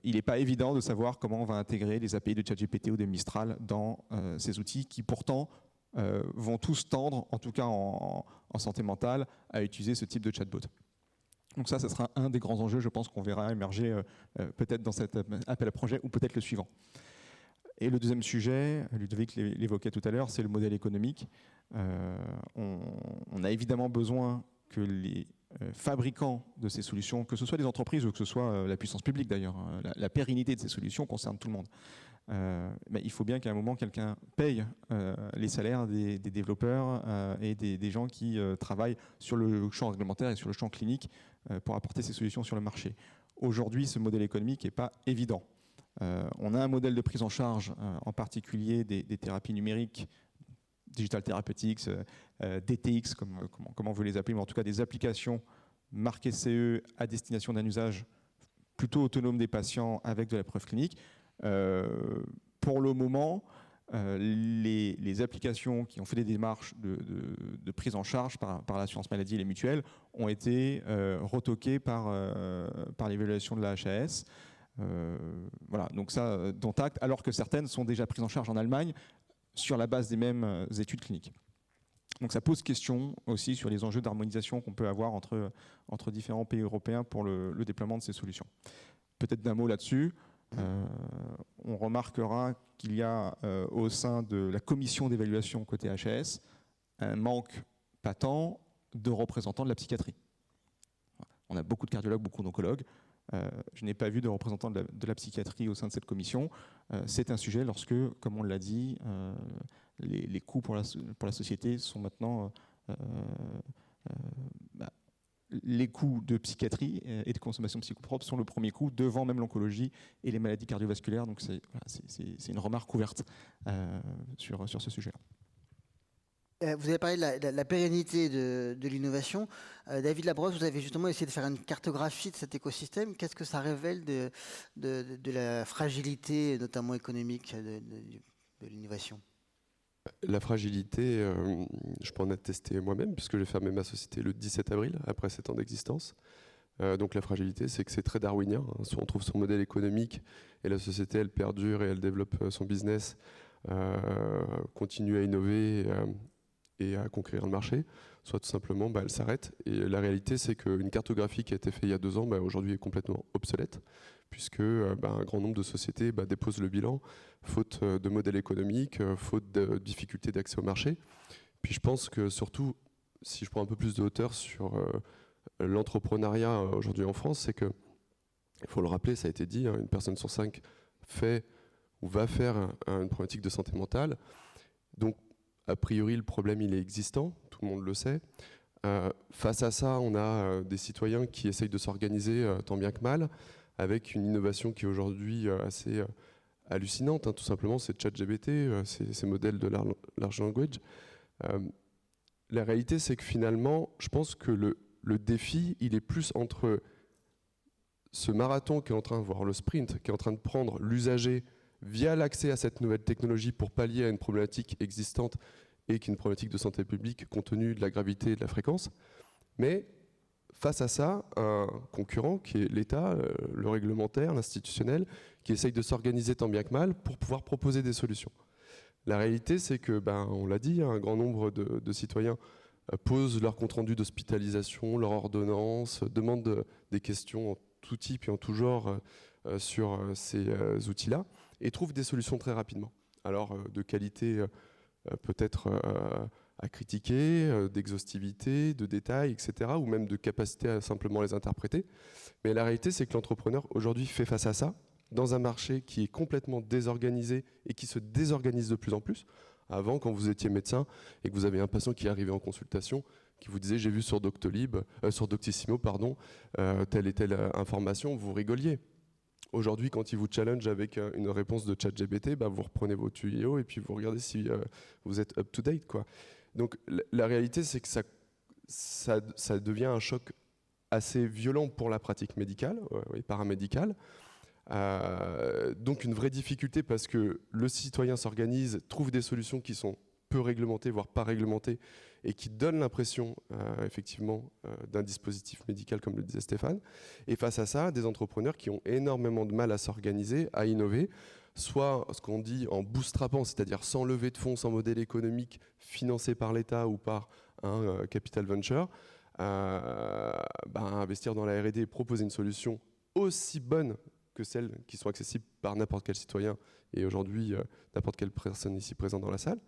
il n'est pas évident de savoir comment on va intégrer les API de ChatGPT ou de Mistral dans ces outils qui pourtant vont tous tendre, en tout cas en santé mentale, à utiliser ce type de chatbot. Donc ça sera un des grands enjeux, je pense, qu'on verra émerger peut-être dans cet appel à projet ou peut-être le suivant. Et le deuxième sujet, Ludovic l'évoquait tout à l'heure, c'est le modèle économique. On a évidemment besoin que les fabricants de ces solutions, que ce soit les entreprises ou que ce soit la puissance publique d'ailleurs, hein, la pérennité de ces solutions concerne tout le monde. Mais il faut bien qu'à un moment, quelqu'un paye les salaires des développeurs et des gens qui travaillent sur le champ réglementaire et sur le champ clinique pour apporter ces solutions sur le marché. Aujourd'hui, ce modèle économique n'est pas évident. On a un modèle de prise en charge, en particulier des thérapies numériques, Digital Therapeutics, DTX, comme on veut les appeler, mais en tout cas des applications marquées CE à destination d'un usage plutôt autonome des patients avec de la preuve clinique. Pour le moment, les applications qui ont fait des démarches de prise en charge par l'assurance maladie et les mutuelles ont été retoquées par l'évaluation de la HAS. Voilà, donc ça, dont acte, alors que certaines sont déjà prises en charge en Allemagne sur la base des mêmes études cliniques. Donc ça pose question aussi sur les enjeux d'harmonisation qu'on peut avoir entre différents pays européens pour le déploiement de ces solutions. Peut-être d'un mot là-dessus. On remarquera qu'il y a au sein de la commission d'évaluation côté HAS un manque patent de représentants de la psychiatrie. On a beaucoup de cardiologues, beaucoup d'oncologues. Je n'ai pas vu de représentants de la psychiatrie au sein de cette commission. C'est un sujet lorsque, comme on l'a dit, les coûts pour la société sont maintenant les coûts de psychiatrie et de consommation psychopropre sont le premier coût, devant même l'oncologie et les maladies cardiovasculaires. Donc c'est une remarque ouverte sur ce sujet-là. Vous avez parlé de la pérennité de l'innovation. David Labrosse, vous avez justement essayé de faire une cartographie de cet écosystème. Qu'est-ce que ça révèle de la fragilité, notamment économique, de l'innovation ? La fragilité, je peux en attester moi-même, puisque j'ai fermé ma société le 17 avril, après 7 ans d'existence. Donc la fragilité, c'est que c'est très darwinien. Soit on trouve son modèle économique et la société, elle perdure et elle développe son business, continue à innover et à conquérir le marché, soit tout simplement elle s'arrête. Et la réalité, c'est qu'une cartographie qui a été faite il y a 2 ans, aujourd'hui est complètement obsolète, puisque un grand nombre de sociétés déposent le bilan, faute de modèle économique, faute de difficultés d'accès au marché. Puis je pense que surtout, si je prends un peu plus de hauteur sur l'entrepreneuriat aujourd'hui en France, c'est que, il faut le rappeler, ça a été dit, une personne sur 5 fait ou va faire une problématique de santé mentale. Donc, a priori, le problème, il est existant, tout le monde le sait. Face à ça, on a des citoyens qui essayent de s'organiser tant bien que mal, avec une innovation qui est aujourd'hui assez hallucinante. Tout simplement, c'est ChatGPT, ces modèles de large language. La réalité, c'est que finalement, je pense que le défi, il est plus entre ce marathon qui est en train, voire le sprint, qui est en train de prendre l'usager via l'accès à cette nouvelle technologie pour pallier à une problématique existante et qui est une problématique de santé publique compte tenu de la gravité et de la fréquence. Mais face à ça, un concurrent qui est l'État, le réglementaire, l'institutionnel, qui essaye de s'organiser tant bien que mal pour pouvoir proposer des solutions. La réalité, c'est que, on l'a dit, un grand nombre de citoyens posent leur compte-rendu d'hospitalisation, leur ordonnance, demandent des questions en tout type et en tout genre sur ces outils-là, et trouvent des solutions très rapidement. Alors, de qualité peut-être à critiquer, d'exhaustivité, de détails, etc., ou même de capacité à simplement les interpréter. Mais la réalité, c'est que l'entrepreneur, aujourd'hui, fait face à ça, dans un marché qui est complètement désorganisé et qui se désorganise de plus en plus. Avant, quand vous étiez médecin et que vous avez un patient qui arrivait en consultation, qui vous disait « j'ai vu sur Doctolib, sur Doctissimo, telle et telle information », vous rigoliez. Aujourd'hui, quand il vous challenge avec une réponse de ChatGPT, vous reprenez vos tuyaux et puis vous regardez si vous êtes up-to-date, quoi. Donc la réalité, c'est que ça devient un choc assez violent pour la pratique médicale et paramédicale. Donc une vraie difficulté parce que le citoyen s'organise, trouve des solutions qui sont peu réglementés, voire pas réglementés, et qui donnent l'impression effectivement d'un dispositif médical, comme le disait Stéphane. Et face à ça, des entrepreneurs qui ont énormément de mal à s'organiser, à innover, soit ce qu'on dit en bootstrapant, c'est-à-dire sans levée de fonds, sans modèle économique financé par l'État ou par un capital venture, investir dans la R&D et proposer une solution aussi bonne que celles qui sont accessibles par n'importe quel citoyen et aujourd'hui n'importe quelle personne ici présente dans la salle.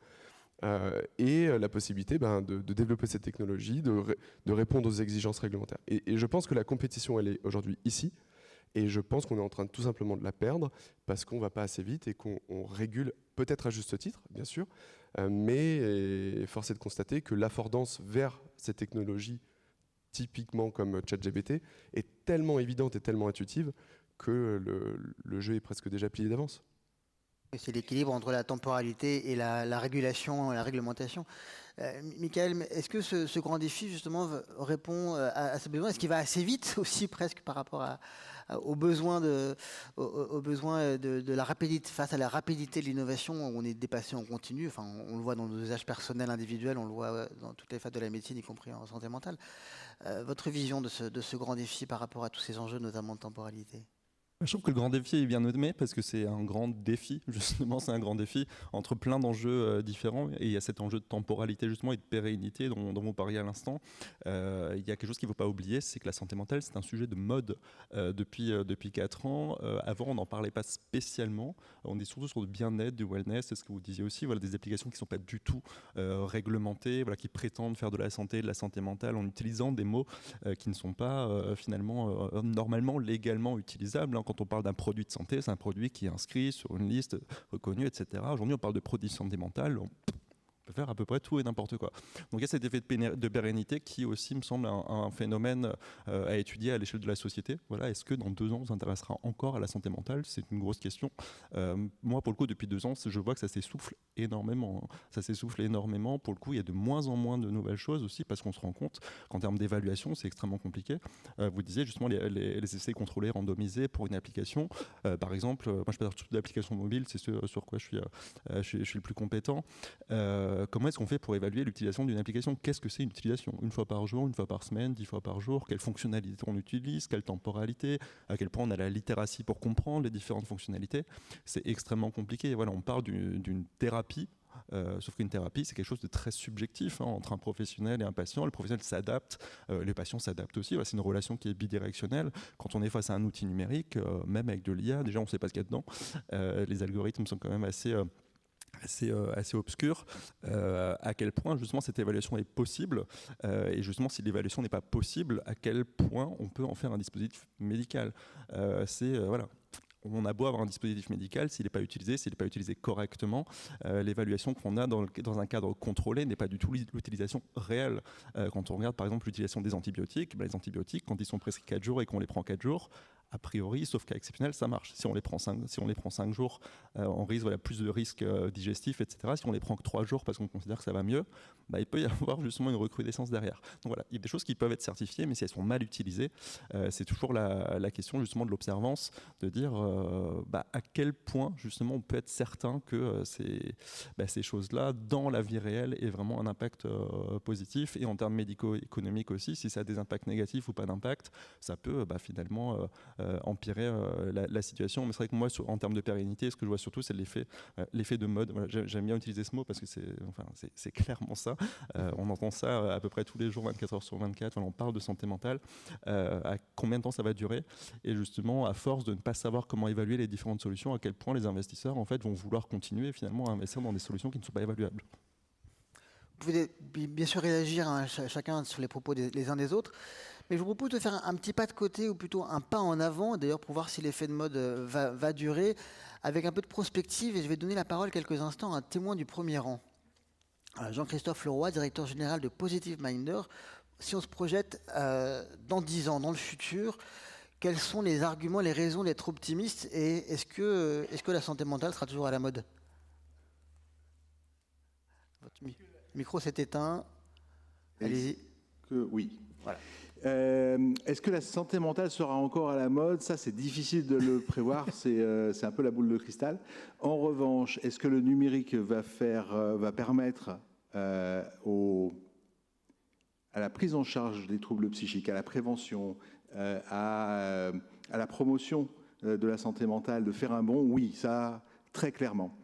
Et la possibilité de développer cette technologie, de répondre aux exigences réglementaires. Et je pense que la compétition, elle est aujourd'hui ici. Et je pense qu'on est en train tout simplement de la perdre parce qu'on ne va pas assez vite et qu'on régule, peut-être à juste titre, bien sûr, mais force est de constater que l'affordance vers ces technologies, typiquement comme ChatGPT, est tellement évidente et tellement intuitive que le jeu est presque déjà plié d'avance. C'est l'équilibre entre la temporalité et la régulation, la réglementation. Michael, est-ce que ce grand défi, justement, répond à ce besoin? Est-ce qu'il va assez vite aussi, presque, par rapport aux besoins de la rapidité, face à la rapidité de l'innovation, où on est dépassé en continu? Enfin, on le voit dans nos usages personnels individuels, on le voit dans toutes les phases de la médecine, y compris en santé mentale. Votre vision de ce grand défi par rapport à tous ces enjeux, notamment de temporalité? Je trouve que le grand défi est bien nommé parce que c'est un grand défi, justement, c'est un grand défi entre plein d'enjeux différents. Et il y a cet enjeu de temporalité, justement, et de pérennité dont vous parliez à l'instant. Il y a quelque chose qu'il ne faut pas oublier, c'est que la santé mentale, c'est un sujet de mode depuis 4 ans. Avant, on n'en parlait pas spécialement. On est surtout sur le bien-être, du wellness, c'est ce que vous disiez aussi. Voilà, des applications qui ne sont pas du tout réglementées, voilà, qui prétendent faire de la santé mentale en utilisant des mots qui ne sont pas finalement normalement légalement utilisables. Quand on parle d'un produit de santé, c'est un produit qui est inscrit sur une liste reconnue, etc. Aujourd'hui, on parle de produits de santé mentale. On peut faire à peu près tout et n'importe quoi. Donc il y a cet effet de pérennité qui aussi me semble un phénomène à étudier à l'échelle de la société. Voilà, est-ce que dans 2 ans on s'intéressera encore à la santé mentale? C'est une grosse question. Moi pour le coup depuis 2 ans je vois que ça s'essouffle énormément. Ça s'essouffle énormément. Pour le coup il y a de moins en moins de nouvelles choses aussi parce qu'on se rend compte qu'en termes d'évaluation c'est extrêmement compliqué. Vous disiez justement les essais contrôlés randomisés pour une application. Par exemple, moi je parle surtout d'applications mobiles, c'est ce sur quoi je suis le plus compétent. Comment est-ce qu'on fait pour évaluer l'utilisation d'une application? Qu'est-ce que c'est une utilisation? 1 fois par jour, 1 fois par semaine, 10 fois par jour? Quelles fonctionnalités on utilise? Quelle temporalité? À quel point on a la littératie pour comprendre les différentes fonctionnalités? C'est extrêmement compliqué. Voilà, on parle d'une thérapie. Sauf qu'une thérapie, c'est quelque chose de très subjectif entre un professionnel et un patient. Le professionnel s'adapte, les patients s'adaptent aussi. Voilà, c'est une relation qui est bidirectionnelle. Quand on est face à un outil numérique, même avec de l'IA, déjà on ne sait pas ce qu'il y a dedans. Les algorithmes sont quand même assez obscur, à quel point justement cette évaluation est possible et justement si l'évaluation n'est pas possible, à quel point on peut en faire un dispositif médical. Voilà. On a beau avoir un dispositif médical, s'il n'est pas utilisé correctement, l'évaluation qu'on a dans un cadre contrôlé n'est pas du tout l'utilisation réelle. Quand on regarde par exemple l'utilisation des antibiotiques, les antibiotiques, quand ils sont prescrits 4 jours et qu'on les prend 4 jours, a priori, sauf cas exceptionnel, ça marche. Si on les prend 5 jours, on risque plus de risques digestifs, etc. Si on les prend que 3 jours parce qu'on considère que ça va mieux, il peut y avoir justement une recrudescence derrière. Donc voilà, il y a des choses qui peuvent être certifiées, mais si elles sont mal utilisées, c'est toujours la question justement de l'observance, de dire à quel point justement on peut être certain que ces choses-là, dans la vie réelle, aient vraiment un impact positif. Et en termes médico-économiques aussi, si ça a des impacts négatifs ou pas d'impact, ça peut finalement empirer la situation. Mais c'est vrai que moi, en termes de pérennité, ce que je vois surtout, c'est l'effet de mode. Voilà, j'aime bien utiliser ce mot parce que c'est clairement ça. On entend ça à peu près tous les jours, 24 heures sur 24. Voilà, on parle de santé mentale. À combien de temps ça va durer? Et justement, à force de ne pas savoir comment évaluer les différentes solutions, à quel point les investisseurs en fait, vont vouloir continuer finalement à investir dans des solutions qui ne sont pas évaluables. Vous pouvez bien sûr réagir chacun sur les propos des uns des autres. Mais je vous propose de faire un petit pas de côté, ou plutôt un pas en avant, d'ailleurs pour voir si l'effet de mode va durer, avec un peu de prospective. Et je vais donner la parole quelques instants à un témoin du premier rang. Jean-Christophe Leroy, directeur général de Positive Minder. Si on se projette dans 10 ans, dans le futur, quels sont les arguments, les raisons d'être optimiste? Et est-ce que la santé mentale sera toujours à la mode? Votre micro s'est éteint. Allez-y. Oui. Voilà. Est-ce que la santé mentale sera encore à la mode? Ça, c'est difficile de le prévoir, c'est un peu la boule de cristal. En revanche, est-ce que le numérique va permettre à la prise en charge des troubles psychiques, à la prévention, à la promotion de la santé mentale, de faire un bond? Oui, ça, très clairement.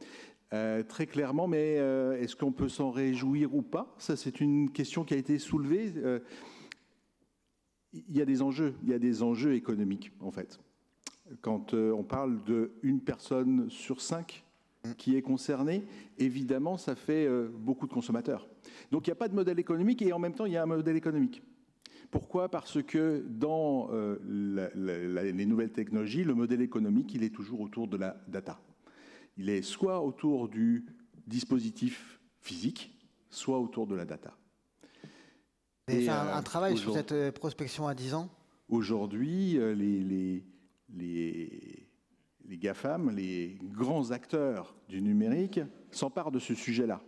Très clairement, mais est-ce qu'on peut s'en réjouir ou pas? Ça, c'est une question qui a été soulevée. Il y a des enjeux économiques, en fait. Quand on parle d'une personne sur 5 qui est concernée, évidemment, ça fait beaucoup de consommateurs. Donc, il n'y a pas de modèle économique et en même temps, il y a un modèle économique. Pourquoi? Parce que dans les nouvelles technologies, le modèle économique, il est toujours autour de la data. Il est soit autour du dispositif physique, soit autour de la data. Vous avez fait un travail sur cette prospection à 10 ans? Aujourd'hui, les GAFAM, les grands acteurs du numérique, s'emparent de ce sujet-là.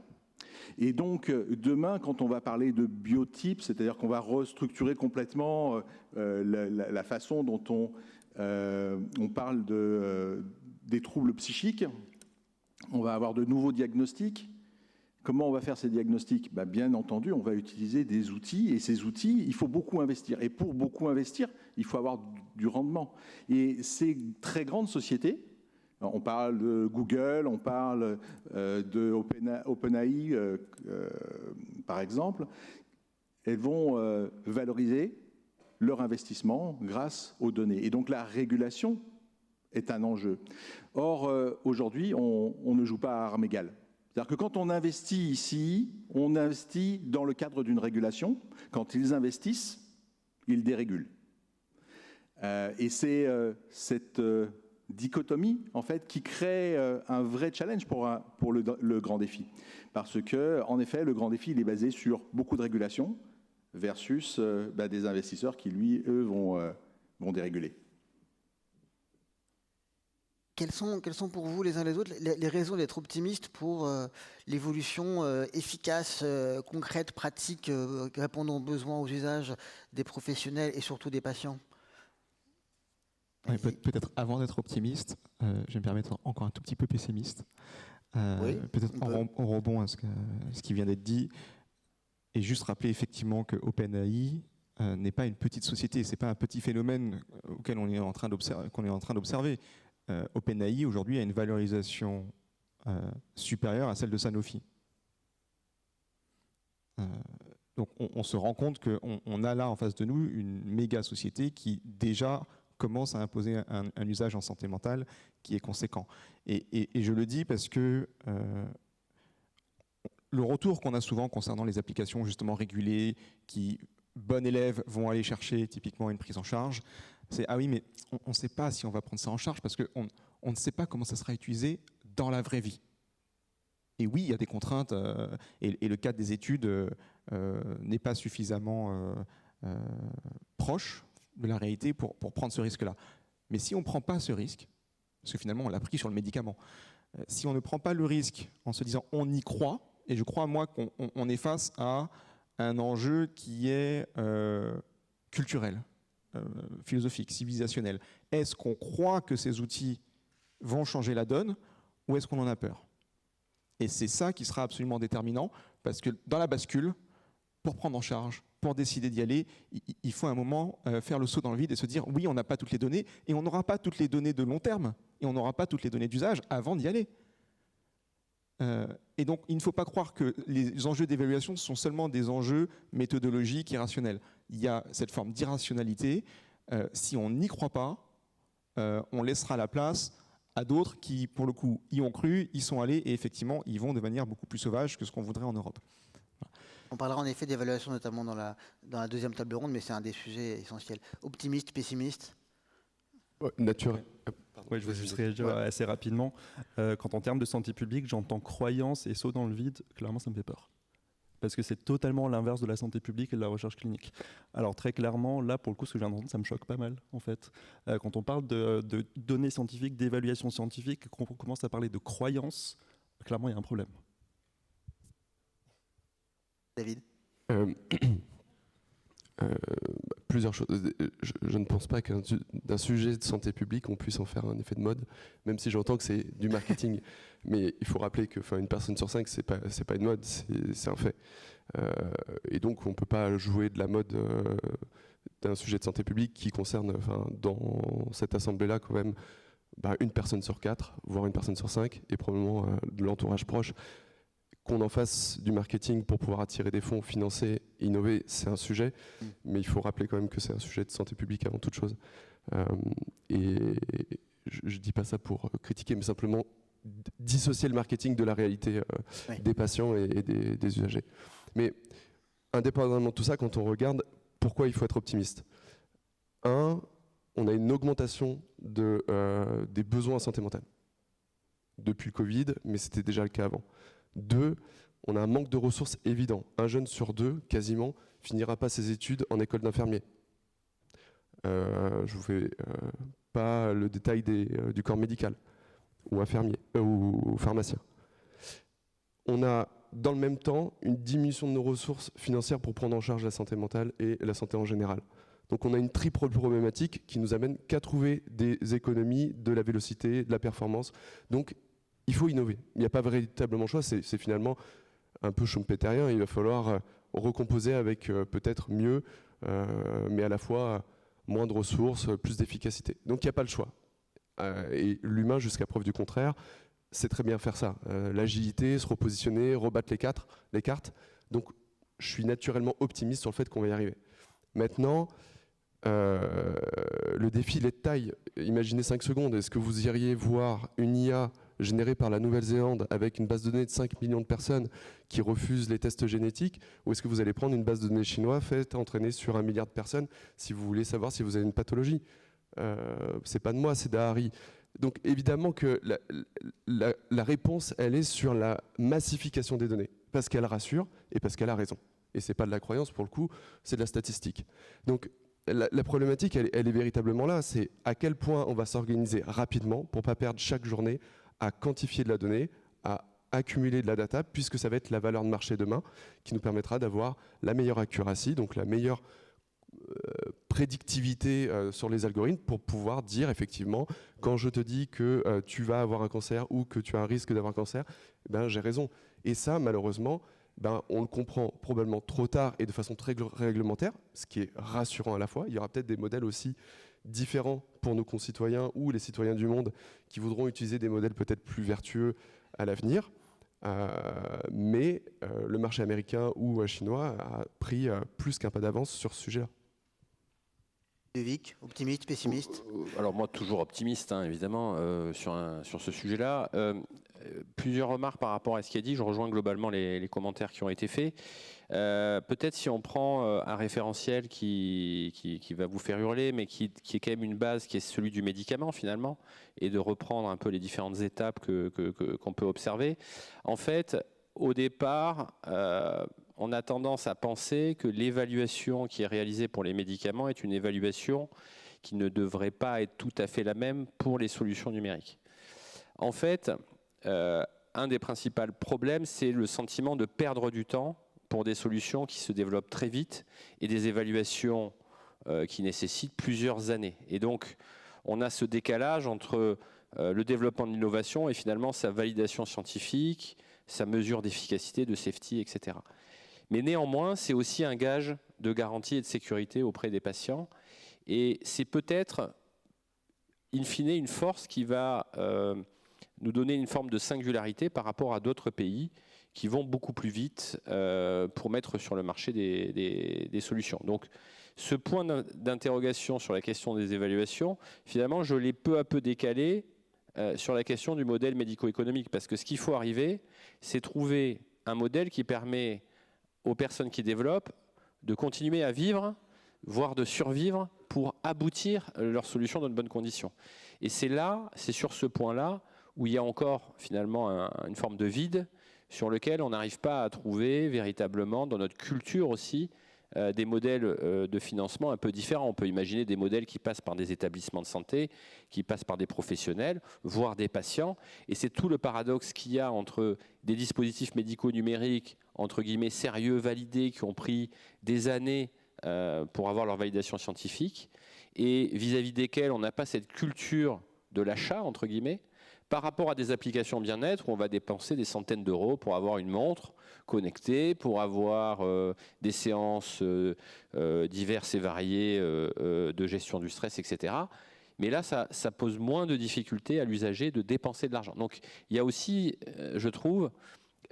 Et donc, demain, quand on va parler de biotype, c'est-à-dire qu'on va restructurer complètement la façon dont on parle des troubles psychiques, on va avoir de nouveaux diagnostics. Comment on va faire ces diagnostics? Bien entendu, on va utiliser des outils, et ces outils, il faut beaucoup investir. Et pour beaucoup investir, il faut avoir du rendement. Et ces très grandes sociétés, on parle de Google, on parle de OpenAI, par exemple, elles vont valoriser leur investissement grâce aux données. Et donc la régulation est un enjeu. Or, aujourd'hui, on ne joue pas à armes égales. C'est-à-dire que quand on investit ici, on investit dans le cadre d'une régulation. Quand ils investissent, ils dérégulent. Et c'est cette dichotomie, en fait, qui crée un vrai challenge pour le grand défi. Parce que, en effet, le grand défi, il est basé sur beaucoup de régulation versus des investisseurs qui, eux, vont déréguler. Quelles sont pour vous, les uns les autres, les raisons d'être optimistes pour l'évolution efficace, concrète, pratique, répondant aux besoins, aux usages des professionnels et surtout des patients? Peut-être avant d'être optimiste, je vais me permettre encore un tout petit peu pessimiste. Oui, peut-être en rebond à ce qui vient d'être dit, et juste rappeler effectivement que OpenAI n'est pas une petite société, c'est pas un petit phénomène auquel qu'on est en train d'observer. OpenAI aujourd'hui a une valorisation supérieure à celle de Sanofi. Donc on se rend compte qu'on a là en face de nous une méga société qui déjà commence à imposer un usage en santé mentale qui est conséquent. Et je le dis parce que le retour qu'on a souvent concernant les applications justement régulées qui, bon élève, vont aller chercher typiquement une prise en charge, c'est « ah oui, mais on ne sait pas si on va prendre ça en charge parce qu'on ne sait pas comment ça sera utilisé dans la vraie vie ». Et oui, il y a des contraintes et le cadre des études n'est pas suffisamment proche de la réalité pour prendre ce risque-là. Mais si on ne prend pas ce risque, parce que finalement on l'a pris sur le médicament, si on ne prend pas le risque en se disant on y croit, et je crois moi qu'on est face à un enjeu qui est culturel, philosophique, civilisationnel. Est-ce qu'on croit que ces outils vont changer la donne ou est-ce qu'on en a peur? Et c'est ça qui sera absolument déterminant parce que dans la bascule, pour prendre en charge, pour décider d'y aller, il faut à un moment faire le saut dans le vide et se dire oui, on n'a pas toutes les données et on n'aura pas toutes les données de long terme et on n'aura pas toutes les données d'usage avant d'y aller. Et donc, il ne faut pas croire que les enjeux d'évaluation sont seulement des enjeux méthodologiques et rationnels. Il y a cette forme d'irrationalité. Si on n'y croit pas, on laissera la place à d'autres qui, pour le coup, y ont cru, y sont allés et effectivement, ils vont de manière beaucoup plus sauvage que ce qu'on voudrait en Europe. Voilà. On parlera en effet d'évaluation, notamment dans la deuxième table ronde, mais c'est un des sujets essentiels. Optimiste, pessimiste? Naturel. Oui, je vais juste réagir assez rapidement. Quand en termes de santé publique, j'entends croyance et saut dans le vide, clairement ça me fait peur. Parce que c'est totalement l'inverse de la santé publique et de la recherche clinique. Alors très clairement, là pour le coup, ce que je viens d'entendre, ça me choque pas mal en fait. Quand on parle de données scientifiques, d'évaluation scientifique, qu'on commence à parler de croyance, clairement il y a un problème. David? plusieurs choses. Je ne pense pas d'un sujet de santé publique, on puisse en faire un effet de mode, même si j'entends que c'est du marketing. Mais il faut rappeler qu'une personne sur 5, c'est pas une mode, c'est un fait. Et donc, on ne peut pas jouer de la mode d'un sujet de santé publique qui concerne, dans cette assemblée-là, quand même, une personne sur 4, voire une personne sur 5, et probablement de l'entourage proche. Qu'on en fasse du marketing pour pouvoir attirer des fonds, financer, innover, c'est un sujet, mais il faut rappeler quand même que c'est un sujet de santé publique avant toute chose. Et je ne dis pas ça pour critiquer, mais simplement dissocier le marketing de la réalité des patients et des usagers. Mais indépendamment de tout ça, quand on regarde, pourquoi il faut être optimiste ? On a une augmentation des besoins en santé mentale depuis le Covid, mais c'était déjà le cas avant. 2, on a un manque de ressources évident. Un jeune sur 2, quasiment, finira pas ses études en école d'infirmier. Je vous fais pas le détail du corps médical, ou infirmier, ou pharmacien. On a, dans le même temps, une diminution de nos ressources financières pour prendre en charge la santé mentale et la santé en général. Donc on a une triple problématique qui nous amène qu'à trouver des économies, de la vélocité, de la performance. Donc il faut innover. Il n'y a pas véritablement choix, c'est finalement un peu schumpeterien. Il va falloir recomposer avec peut-être mieux, mais à la fois moins de ressources, plus d'efficacité. Donc il n'y a pas le choix. Et l'humain, jusqu'à preuve du contraire, sait très bien faire ça. L'agilité, se repositionner, rebattre les cartes. Donc je suis naturellement optimiste sur le fait qu'on va y arriver. Maintenant, le défi, il est de taille. Imaginez 5 secondes. Est-ce que vous iriez voir une IA générée par la Nouvelle-Zélande avec une base de données de 5 millions de personnes qui refusent les tests génétiques, ou est-ce que vous allez prendre une base de données chinoise faite, entraînée sur 1 milliard de personnes si vous voulez savoir si vous avez une pathologie? C'est pas de moi, c'est d'Harry. Donc évidemment que la réponse, elle est sur la massification des données, parce qu'elle rassure et parce qu'elle a raison. Et c'est pas de la croyance pour le coup, c'est de la statistique. Donc la problématique, elle est véritablement là, c'est à quel point on va s'organiser rapidement pour pas perdre chaque journée à quantifier de la donnée, à accumuler de la data, puisque ça va être la valeur de marché demain qui nous permettra d'avoir la meilleure accuracy, donc la meilleure prédictivité sur les algorithmes pour pouvoir dire effectivement, quand je te dis que tu vas avoir un cancer ou que tu as un risque d'avoir un cancer, j'ai raison. Et ça, malheureusement, on le comprend probablement trop tard et de façon très réglementaire, ce qui est rassurant à la fois. Il y aura peut-être des modèles aussi différents pour nos concitoyens ou les citoyens du monde qui voudront utiliser des modèles peut-être plus vertueux à l'avenir. Mais le marché américain ou chinois a pris plus qu'un pas d'avance sur ce sujet-là. Ludovic, optimiste, pessimiste? Alors moi, toujours optimiste, évidemment, sur ce sujet-là. Plusieurs remarques par rapport à ce qui est dit. Je rejoins globalement les commentaires qui ont été faits. Peut-être si on prend un référentiel qui va vous faire hurler, mais qui est quand même une base, qui est celui du médicament finalement, et de reprendre un peu les différentes étapes qu'on peut observer. En fait, au départ, on a tendance à penser que l'évaluation qui est réalisée pour les médicaments est une évaluation qui ne devrait pas être tout à fait la même pour les solutions numériques. En fait, un des principaux problèmes, c'est le sentiment de perdre du temps pour des solutions qui se développent très vite et des évaluations qui nécessitent plusieurs années. Et donc, on a ce décalage entre le développement de l'innovation et finalement sa validation scientifique, sa mesure d'efficacité, de safety, etc. Mais néanmoins, c'est aussi un gage de garantie et de sécurité auprès des patients. Et c'est peut-être, in fine, une force qui va nous donner une forme de singularité par rapport à d'autres pays qui vont beaucoup plus vite pour mettre sur le marché des solutions. Donc, ce point d'interrogation sur la question des évaluations, finalement, je l'ai peu à peu décalé sur la question du modèle médico-économique. Parce que ce qu'il faut arriver, c'est trouver un modèle qui permet aux personnes qui développent de continuer à vivre, voire de survivre pour aboutir leur solution dans de bonnes conditions. Et c'est sur ce point-là où il y a encore finalement une forme de vide sur lequel on n'arrive pas à trouver véritablement dans notre culture aussi des modèles de financement un peu différents. On peut imaginer des modèles qui passent par des établissements de santé, qui passent par des professionnels, voire des patients. Et c'est tout le paradoxe qu'il y a entre des dispositifs médicaux numériques, entre guillemets, sérieux, validés, qui ont pris des années pour avoir leur validation scientifique et vis-à-vis desquels on n'a pas cette culture de l'achat, entre guillemets, par rapport à des applications bien-être où on va dépenser des centaines d'euros pour avoir une montre connectée, pour avoir des séances diverses et variées de gestion du stress, etc. Mais là, ça pose moins de difficultés à l'usager de dépenser de l'argent. Donc il y a aussi, je trouve,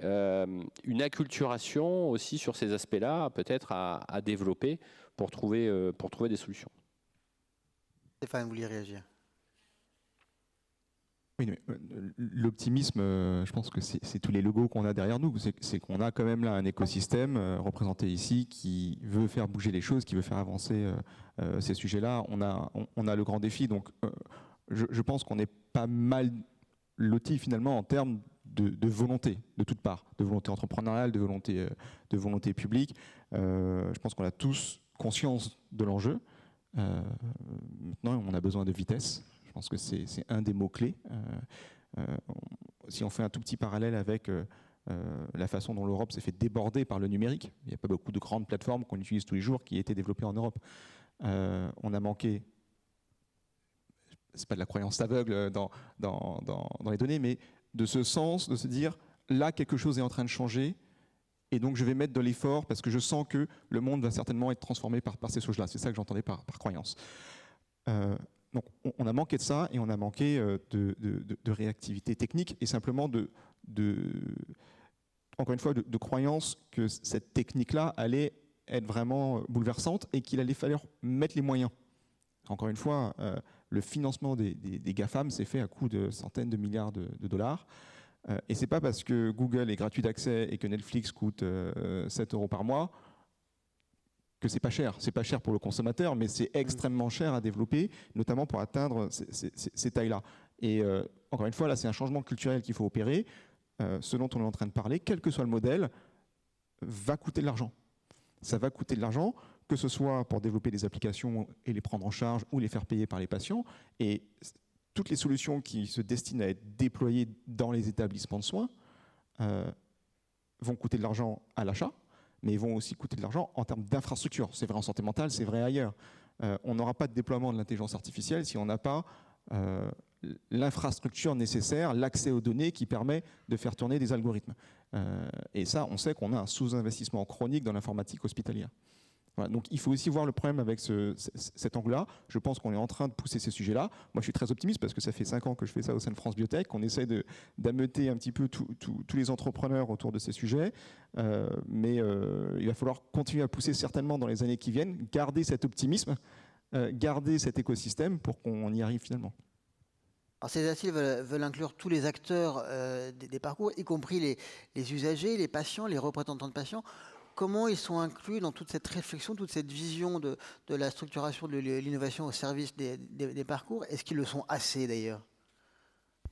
une acculturation aussi sur ces aspects-là, peut-être à développer pour trouver des solutions. Stéphane, vous vouliez réagir? Oui, mais l'optimisme, je pense que c'est tous les logos qu'on a derrière nous. C'est qu'on a quand même là un écosystème représenté ici qui veut faire bouger les choses, qui veut faire avancer ces sujets-là. On a le grand défi. Donc, je pense qu'on est pas mal loti finalement en termes de volonté de toutes parts, de volonté entrepreneuriale, de volonté publique. Je pense qu'on a tous conscience de l'enjeu. Maintenant, on a besoin de vitesse. Je pense que c'est un des mots-clés. Si on fait un tout petit parallèle avec la façon dont l'Europe s'est fait déborder par le numérique, il n'y a pas beaucoup de grandes plateformes qu'on utilise tous les jours qui étaient développées en Europe. On a manqué, c'est pas de la croyance aveugle dans les données, mais de ce sens, de se dire, là, quelque chose est en train de changer, et donc je vais mettre de l'effort parce que je sens que le monde va certainement être transformé par ces choses-là. C'est ça que j'entendais par croyance. Donc on a manqué de ça et on a manqué de réactivité technique et simplement encore une fois, de croyance que cette technique-là allait être vraiment bouleversante et qu'il allait falloir mettre les moyens. Encore une fois, le financement des GAFAM s'est fait à coût de centaines de milliards de dollars. Et c'est pas parce que Google est gratuit d'accès et que Netflix coûte 7 € par mois que c'est pas cher. C'est pas cher pour le consommateur, mais c'est extrêmement cher à développer, notamment pour atteindre ces tailles-là. Et encore une fois, là, c'est un changement culturel qu'il faut opérer. Ce dont on est en train de parler, quel que soit le modèle, va coûter de l'argent. Ça va coûter de l'argent, que ce soit pour développer des applications et les prendre en charge ou les faire payer par les patients. Et toutes les solutions qui se destinent à être déployées dans les établissements de soins vont coûter de l'argent à l'achat, mais vont aussi coûter de l'argent en termes d'infrastructure. C'est vrai en santé mentale, c'est vrai ailleurs. On n'aura pas de déploiement de l'intelligence artificielle si on n'a pas l'infrastructure nécessaire, l'accès aux données qui permet de faire tourner des algorithmes. Et ça, on sait qu'on a un sous-investissement chronique dans l'informatique hospitalière. Voilà, donc il faut aussi voir le problème avec cet angle-là. Je pense qu'on est en train de pousser ces sujets-là. Moi, je suis très optimiste parce que ça fait 5 ans que je fais ça au sein de France Biotech, qu'on essaie d'ameuter un petit peu tous les entrepreneurs autour de ces sujets. Mais il va falloir continuer à pousser certainement dans les années qui viennent, garder cet optimisme, garder cet écosystème pour qu'on y arrive finalement. Alors ces assises veulent inclure tous les acteurs des parcours, y compris les usagers, les patients, les représentants de patients. Comment ils sont inclus dans toute cette réflexion, toute cette vision de la structuration de l'innovation au service des parcours? Est-ce qu'ils le sont assez d'ailleurs,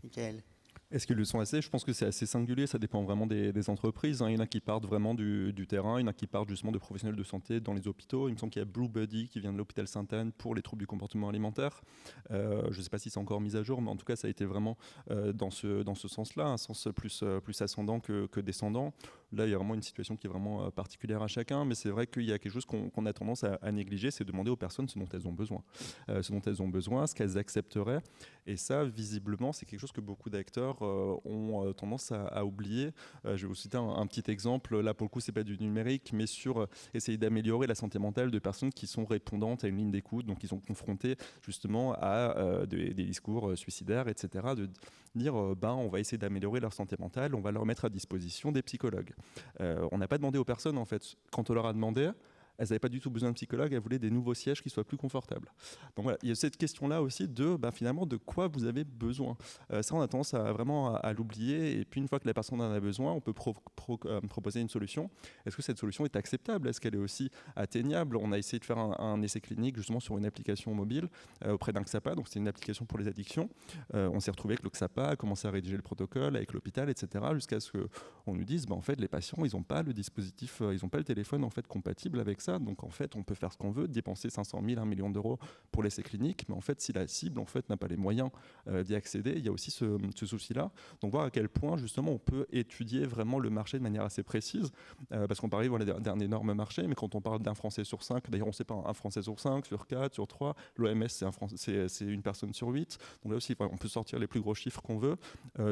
Michael? Est-ce qu'ils le sont assez? Je pense que c'est assez singulier, ça dépend vraiment des entreprises. Il y en a qui partent vraiment du terrain, il y en a qui partent justement de professionnels de santé dans les hôpitaux. Il me semble qu'il y a Blue Buddy qui vient de l'hôpital Sainte-Anne pour les troubles du comportement alimentaire. Je ne sais pas si c'est encore mis à jour, mais en tout cas ça a été vraiment dans ce sens-là, un sens plus ascendant que descendant. Là, il y a vraiment une situation qui est vraiment particulière à chacun, mais c'est vrai qu'il y a quelque chose qu'on a tendance à négliger, c'est demander aux personnes ce dont elles ont besoin. Ce qu'elles accepteraient. Et ça, visiblement, c'est quelque chose que beaucoup d'acteurs ont tendance à oublier. Je vais vous citer un petit exemple. Là, pour le coup, c'est pas du numérique, mais sur essayer d'améliorer la santé mentale de personnes qui sont répondantes à une ligne d'écoute, donc qui sont confrontées justement à des discours suicidaires, etc. De dire, on va essayer d'améliorer leur santé mentale, on va leur mettre à disposition des psychologues. On n'a pas demandé aux personnes, en fait, quand on leur a demandé, elles n'avaient pas du tout besoin de psychologue, elles voulaient des nouveaux sièges qui soient plus confortables. Donc voilà, il y a cette question-là aussi de finalement de quoi vous avez besoin. Ça, on a tendance vraiment à l'oublier. Et puis une fois que la personne en a besoin, on peut proposer une solution. Est-ce que cette solution est acceptable? Est-ce qu'elle est aussi atteignable? On a essayé de faire un essai clinique justement sur une application mobile auprès d'un XAPA. Donc c'est une application pour les addictions. On s'est retrouvé avec le XAPA, a commencé à rédiger le protocole avec l'hôpital, etc. Jusqu'à ce qu'on nous dise, en fait, les patients, ils n'ont pas le dispositif, ils n'ont pas le téléphone en fait compatible avec ça. ça. Donc en fait, on peut faire ce qu'on veut, dépenser 500 000, 1 million d'euros pour l'essai clinique, mais en fait, si la cible en fait, n'a pas les moyens d'y accéder, il y a aussi ce souci-là. Donc voir à quel point justement on peut étudier vraiment le marché de manière assez précise, parce qu'on parle d'un énorme marché, mais quand on parle d'un Français sur 5, d'ailleurs on ne sait pas, un Français sur 5, sur 4, sur 3, l'OMS c'est une personne sur 8, donc là aussi on peut sortir les plus gros chiffres qu'on veut.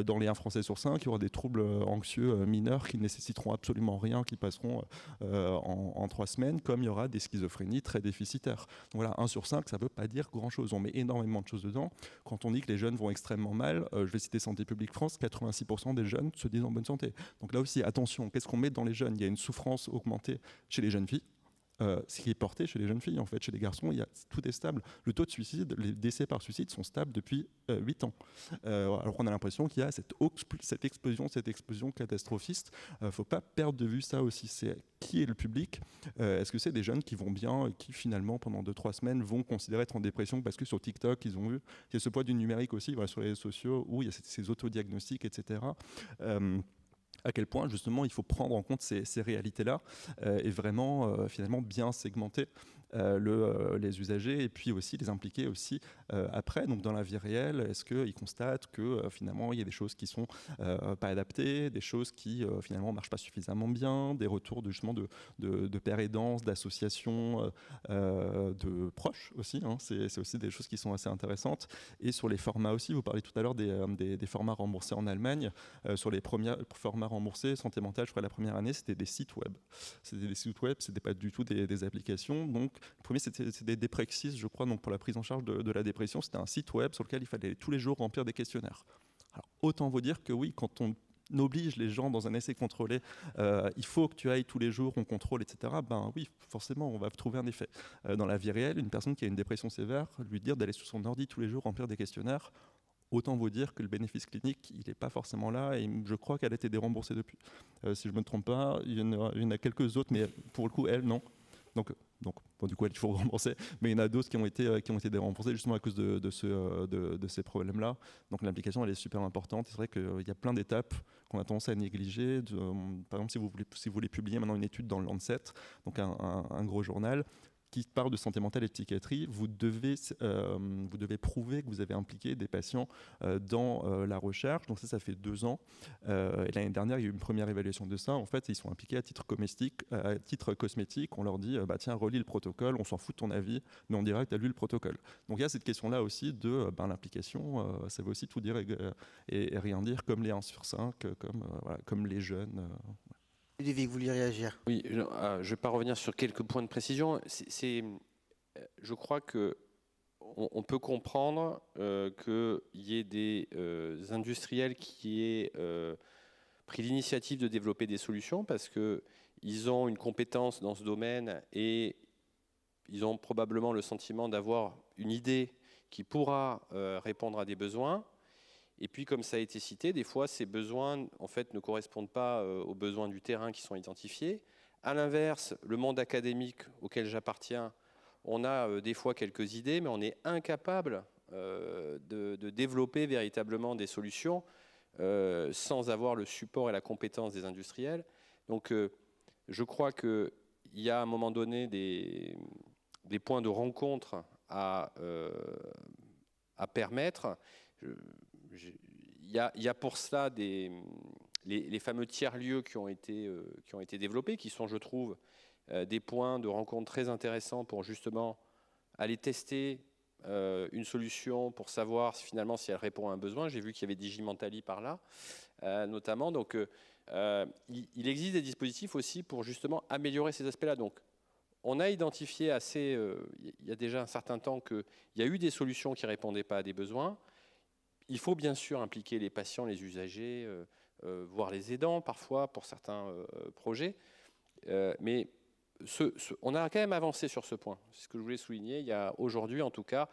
Dans les 1 Français sur 5, il y aura des troubles anxieux mineurs qui ne nécessiteront absolument rien, qui passeront en 3 semaines, comme il y aura des schizophrénies très déficitaires. Donc voilà, 1 sur 5, ça ne veut pas dire grand-chose. On met énormément de choses dedans. Quand on dit que les jeunes vont extrêmement mal, je vais citer Santé publique France, 86% des jeunes se disent en bonne santé. Donc là aussi, attention, qu'est-ce qu'on met dans les jeunes? Il y a une souffrance augmentée chez les jeunes filles. Ce qui est porté chez les jeunes filles, en fait. Chez les garçons, tout est stable. Le taux de suicide, les décès par suicide sont stables depuis 8 ans. Alors qu'on a l'impression qu'il y a cette explosion catastrophiste. Il ne faut pas perdre de vue ça aussi. C'est qui est le public? Est-ce que c'est des jeunes qui vont bien, qui finalement, pendant 2-3 semaines, vont considérer être en dépression parce que sur TikTok, ils ont vu. Il y a ce poids du numérique aussi, voilà, sur les réseaux sociaux, où il y a ces autodiagnostics, etc. À quel point justement il faut prendre en compte ces réalités-là et vraiment finalement bien segmenter les usagers et puis aussi les impliquer aussi après, donc dans la vie réelle. Est-ce qu'ils constatent que finalement il y a des choses qui sont pas adaptées, des choses qui finalement marchent pas suffisamment bien, des retours justement de pères aidants, d'associations, de proches aussi, hein. C'est aussi des choses qui sont assez intéressantes. Et sur les formats aussi, vous parlez tout à l'heure des formats remboursés en Allemagne. Sur les premiers formats remboursés, santé mentale, je crois la première année, c'était des sites web. C'était des sites web, c'était pas du tout des applications. Donc le premier, c'était des Praxis, je crois, donc pour la prise en charge de la dépression. C'était un site web sur lequel il fallait tous les jours remplir des questionnaires. Alors, autant vous dire que oui, quand on oblige les gens dans un essai contrôlé, il faut que tu ailles tous les jours, on contrôle, etc. Ben oui, forcément, on va trouver un effet. Dans la vie réelle, une personne qui a une dépression sévère, lui dire d'aller sur son ordi tous les jours remplir des questionnaires, autant vous dire que le bénéfice clinique, il n'est pas forcément là, et je crois qu'elle a été déremboursée depuis. Si je ne me trompe pas, il y en a quelques autres, mais pour le coup, elle, non. Donc bon, du coup, elle est toujours remboursée, mais il y en a d'autres qui ont été déremboursés justement à cause de ces problèmes-là. Donc l'implication, elle est super importante. C'est vrai qu'il y a plein d'étapes qu'on a tendance à négliger. Par exemple, si vous voulez publier maintenant une étude dans le Lancet, donc un gros journal, qui parle de santé mentale et de psychiatrie, vous devez prouver que vous avez impliqué des patients dans la recherche. Donc ça fait 2 ans. Et l'année dernière, il y a eu une première évaluation de ça. En fait, ils sont impliqués à titre cosmétique. On leur dit, tiens, relis le protocole, on s'en fout de ton avis, mais on dirait que tu as lu le protocole. Donc il y a cette question-là aussi de l'implication. Ça veut aussi tout dire et rien dire, comme les 1 sur 5, comme les jeunes. Ludovic, vous vouliez réagir? Oui, je ne vais pas revenir sur quelques points de précision. Je crois qu'on peut comprendre qu'il y ait des industriels qui aient pris l'initiative de développer des solutions parce qu'ils ont une compétence dans ce domaine et ils ont probablement le sentiment d'avoir une idée qui pourra répondre à des besoins. Et puis, comme ça a été cité, des fois, ces besoins en fait, ne correspondent pas aux besoins du terrain qui sont identifiés. À l'inverse, le monde académique auquel j'appartiens, on a des fois quelques idées, mais on est incapable de développer véritablement des solutions sans avoir le support et la compétence des industriels. Donc, je crois qu'il y a à un moment donné des points de rencontre à permettre. Il y a pour cela les fameux tiers-lieux qui ont été développés, qui sont, je trouve, des points de rencontre très intéressants pour justement aller tester une solution pour savoir finalement si elle répond à un besoin. J'ai vu qu'il y avait Digimantali par là, notamment. Donc, il existe des dispositifs aussi pour justement améliorer ces aspects-là. Donc, on a identifié il y a déjà un certain temps qu'il y a eu des solutions qui ne répondaient pas à des besoins. Il faut bien sûr impliquer les patients, les usagers, voire les aidants parfois pour certains projets. Mais on a quand même avancé sur ce point. C'est ce que je voulais souligner. Il y a aujourd'hui, en tout cas,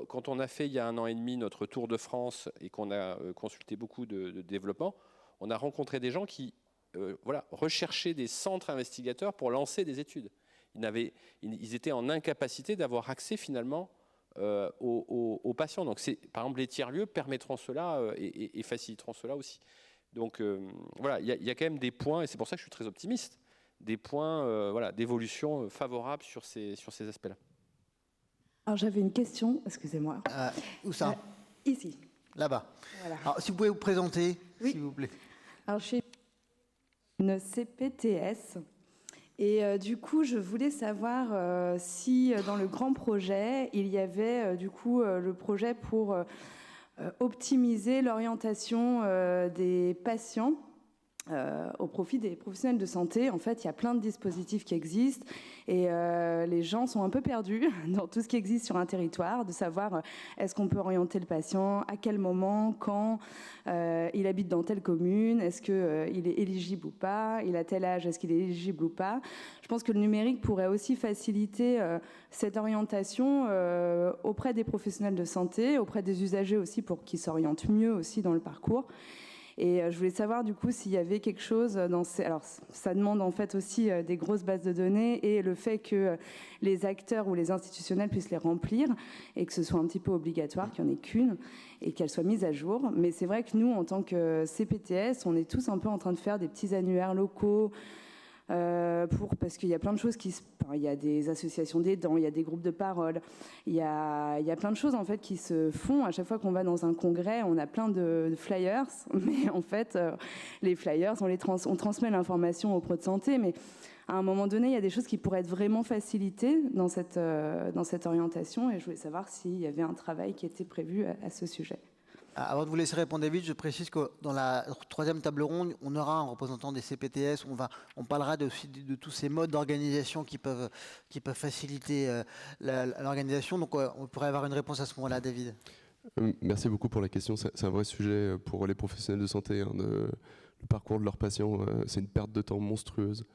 quand on a fait il y a 1 an et demi notre tour de France et qu'on a consulté beaucoup de développement, on a rencontré des gens qui recherchaient des centres investigateurs pour lancer des études. Ils étaient en incapacité d'avoir accès finalement aux patients. Donc, par exemple, les tiers-lieux permettront cela et faciliteront cela aussi. Donc, voilà, il y a quand même des points, et c'est pour ça que je suis très optimiste, des points voilà, d'évolution favorables sur ces aspects-là. Alors j'avais une question, excusez-moi. Où ça Ici. Là-bas. Voilà. Alors, si vous pouvez vous présenter, Oui. s'il vous plaît. Alors je suis une CPTS et du coup je voulais savoir si dans le grand projet il y avait du coup le projet pour optimiser l'orientation des patients au profit des professionnels de santé. En fait, il y a plein de dispositifs qui existent et les gens sont un peu perdus dans tout ce qui existe sur un territoire, de savoir est-ce qu'on peut orienter le patient, à quel moment, quand, il habite dans telle commune, est-ce qu'il est éligible ou pas, il a tel âge, est-ce qu'il est éligible ou pas. Je pense que le numérique pourrait aussi faciliter cette orientation auprès des professionnels de santé, auprès des usagers aussi pour qu'ils s'orientent mieux aussi dans le parcours. Et je voulais savoir du coup s'il y avait quelque chose dans ces... Alors ça demande en fait aussi des grosses bases de données et le fait que les acteurs ou les institutionnels puissent les remplir et que ce soit un petit peu obligatoire, qu'il n'y en ait qu'une et qu'elle soit mise à jour. Mais c'est vrai que nous, en tant que CPTS, on est tous un peu en train de faire des petits annuaires locaux parce qu'il y a plein de choses il y a des associations d'aidants, il y a des groupes de parole, il y a plein de choses en fait qui se font. À chaque fois qu'on va dans un congrès, on a plein de flyers, mais en fait, les flyers, on transmet l'information aux pros de santé, mais à un moment donné, il y a des choses qui pourraient être vraiment facilitées dans cette orientation, et je voulais savoir s'il y avait un travail qui était prévu à ce sujet. Avant de vous laisser répondre, David, je précise que dans la troisième table ronde, on aura un représentant des CPTS. On parlera aussi de tous ces modes d'organisation qui peuvent faciliter l'organisation. Donc, on pourrait avoir une réponse à ce moment-là, David. Merci beaucoup pour la question. C'est un vrai sujet pour les professionnels de santé. Le parcours de leurs patients, c'est une perte de temps monstrueuse.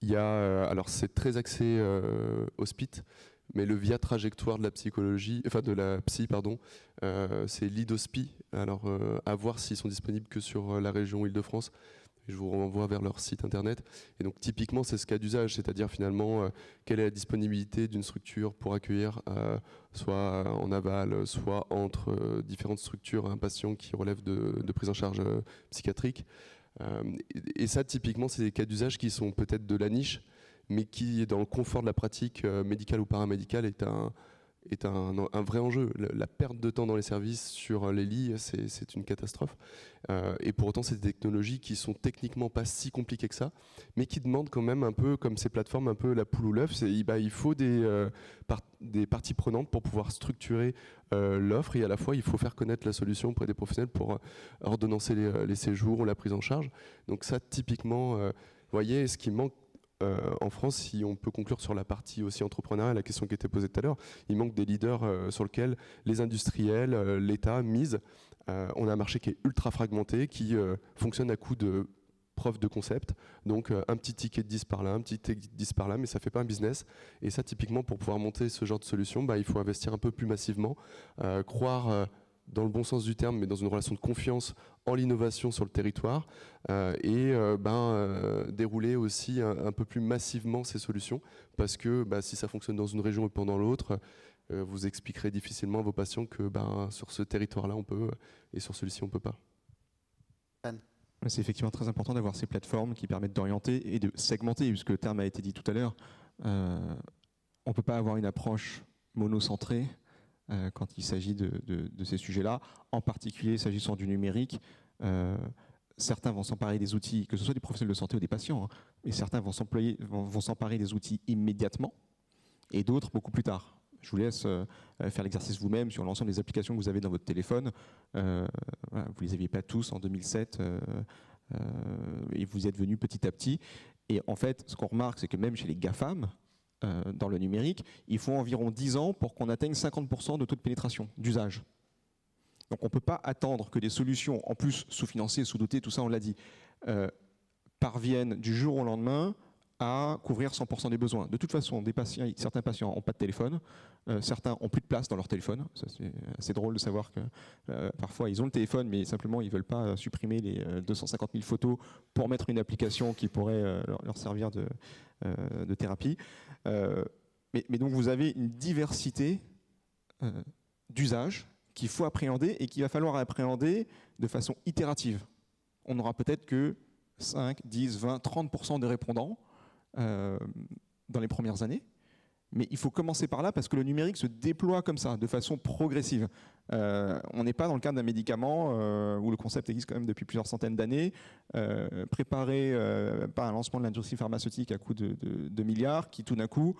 Alors, c'est très axé hospice. Mais le via trajectoire de la psychologie, enfin de la psy, pardon, c'est l'IDOSPI. Alors, à voir s'ils sont disponibles que sur la région Île-de-France. Je vous renvoie vers leur site internet. Et donc, typiquement, c'est ce cas d'usage, c'est-à-dire finalement, quelle est la disponibilité d'une structure pour accueillir, soit en aval, soit entre différentes structures, un patient qui relève de prise en charge psychiatrique. Et ça, typiquement, c'est des cas d'usage qui sont peut-être de la niche, mais qui, dans le confort de la pratique médicale ou paramédicale, est un vrai enjeu. La perte de temps dans les services sur les lits, c'est une catastrophe. Et pour autant, c'est des technologies qui sont techniquement pas si compliquées que ça, mais qui demandent quand même un peu, comme ces plateformes, un peu la poule ou l'œuf. Il faut des parties prenantes pour pouvoir structurer l'offre, et à la fois, il faut faire connaître la solution auprès des professionnels pour ordonnancer les séjours ou la prise en charge. Donc ça, typiquement, vous voyez, ce qui manque en France, si on peut conclure sur la partie aussi entrepreneuriale, la question qui était posée tout à l'heure, il manque des leaders sur lesquels les industriels, l'État misent. On a un marché qui est ultra fragmenté, qui fonctionne à coup de preuve de concept. Donc un petit ticket de 10 par là, un petit ticket de 10 par là, mais ça ne fait pas un business. Et ça, typiquement, pour pouvoir monter ce genre de solution, il faut investir un peu plus massivement, croire dans le bon sens du terme, mais dans une relation de confiance en l'innovation sur le territoire, et dérouler aussi un peu plus massivement ces solutions, parce que si ça fonctionne dans une région et pas dans l'autre, vous expliquerez difficilement à vos patients que sur ce territoire-là on peut, et sur celui-ci on ne peut pas. C'est effectivement très important d'avoir ces plateformes qui permettent d'orienter et de segmenter, puisque le terme a été dit tout à l'heure. On ne peut pas avoir une approche monocentrée quand il s'agit de ces sujets-là, en particulier s'agissant du numérique. Certains vont s'emparer des outils, que ce soit des professionnels de santé ou des patients, et certains vont s'emparer des outils immédiatement, et d'autres beaucoup plus tard. Je vous laisse faire l'exercice vous-même sur l'ensemble des applications que vous avez dans votre téléphone. Vous ne les aviez pas tous en 2007, et vous y êtes venus petit à petit. Et en fait, ce qu'on remarque, c'est que même chez les GAFAM, dans le numérique, il faut environ 10 ans pour qu'on atteigne 50% de taux de pénétration, d'usage. Donc on ne peut pas attendre que des solutions, en plus sous-financées, sous-dotées, tout ça on l'a dit, parviennent du jour au lendemain à couvrir 100% des besoins. De toute façon, certains patients n'ont pas de téléphone, certains n'ont plus de place dans leur téléphone. Ça, c'est assez drôle de savoir que parfois ils ont le téléphone, mais simplement ils ne veulent pas supprimer les 250 000 photos pour mettre une application qui pourrait leur servir de thérapie. Mais donc vous avez une diversité d'usages qu'il faut appréhender et qu'il va falloir appréhender de façon itérative. On n'aura peut-être que 5, 10, 20, 30% des répondants dans les premières années. Mais il faut commencer par là parce que le numérique se déploie comme ça, de façon progressive. On n'est pas dans le cadre d'un médicament où le concept existe quand même depuis plusieurs centaines d'années, préparé par un lancement de l'industrie pharmaceutique à coût de milliards, qui tout d'un coup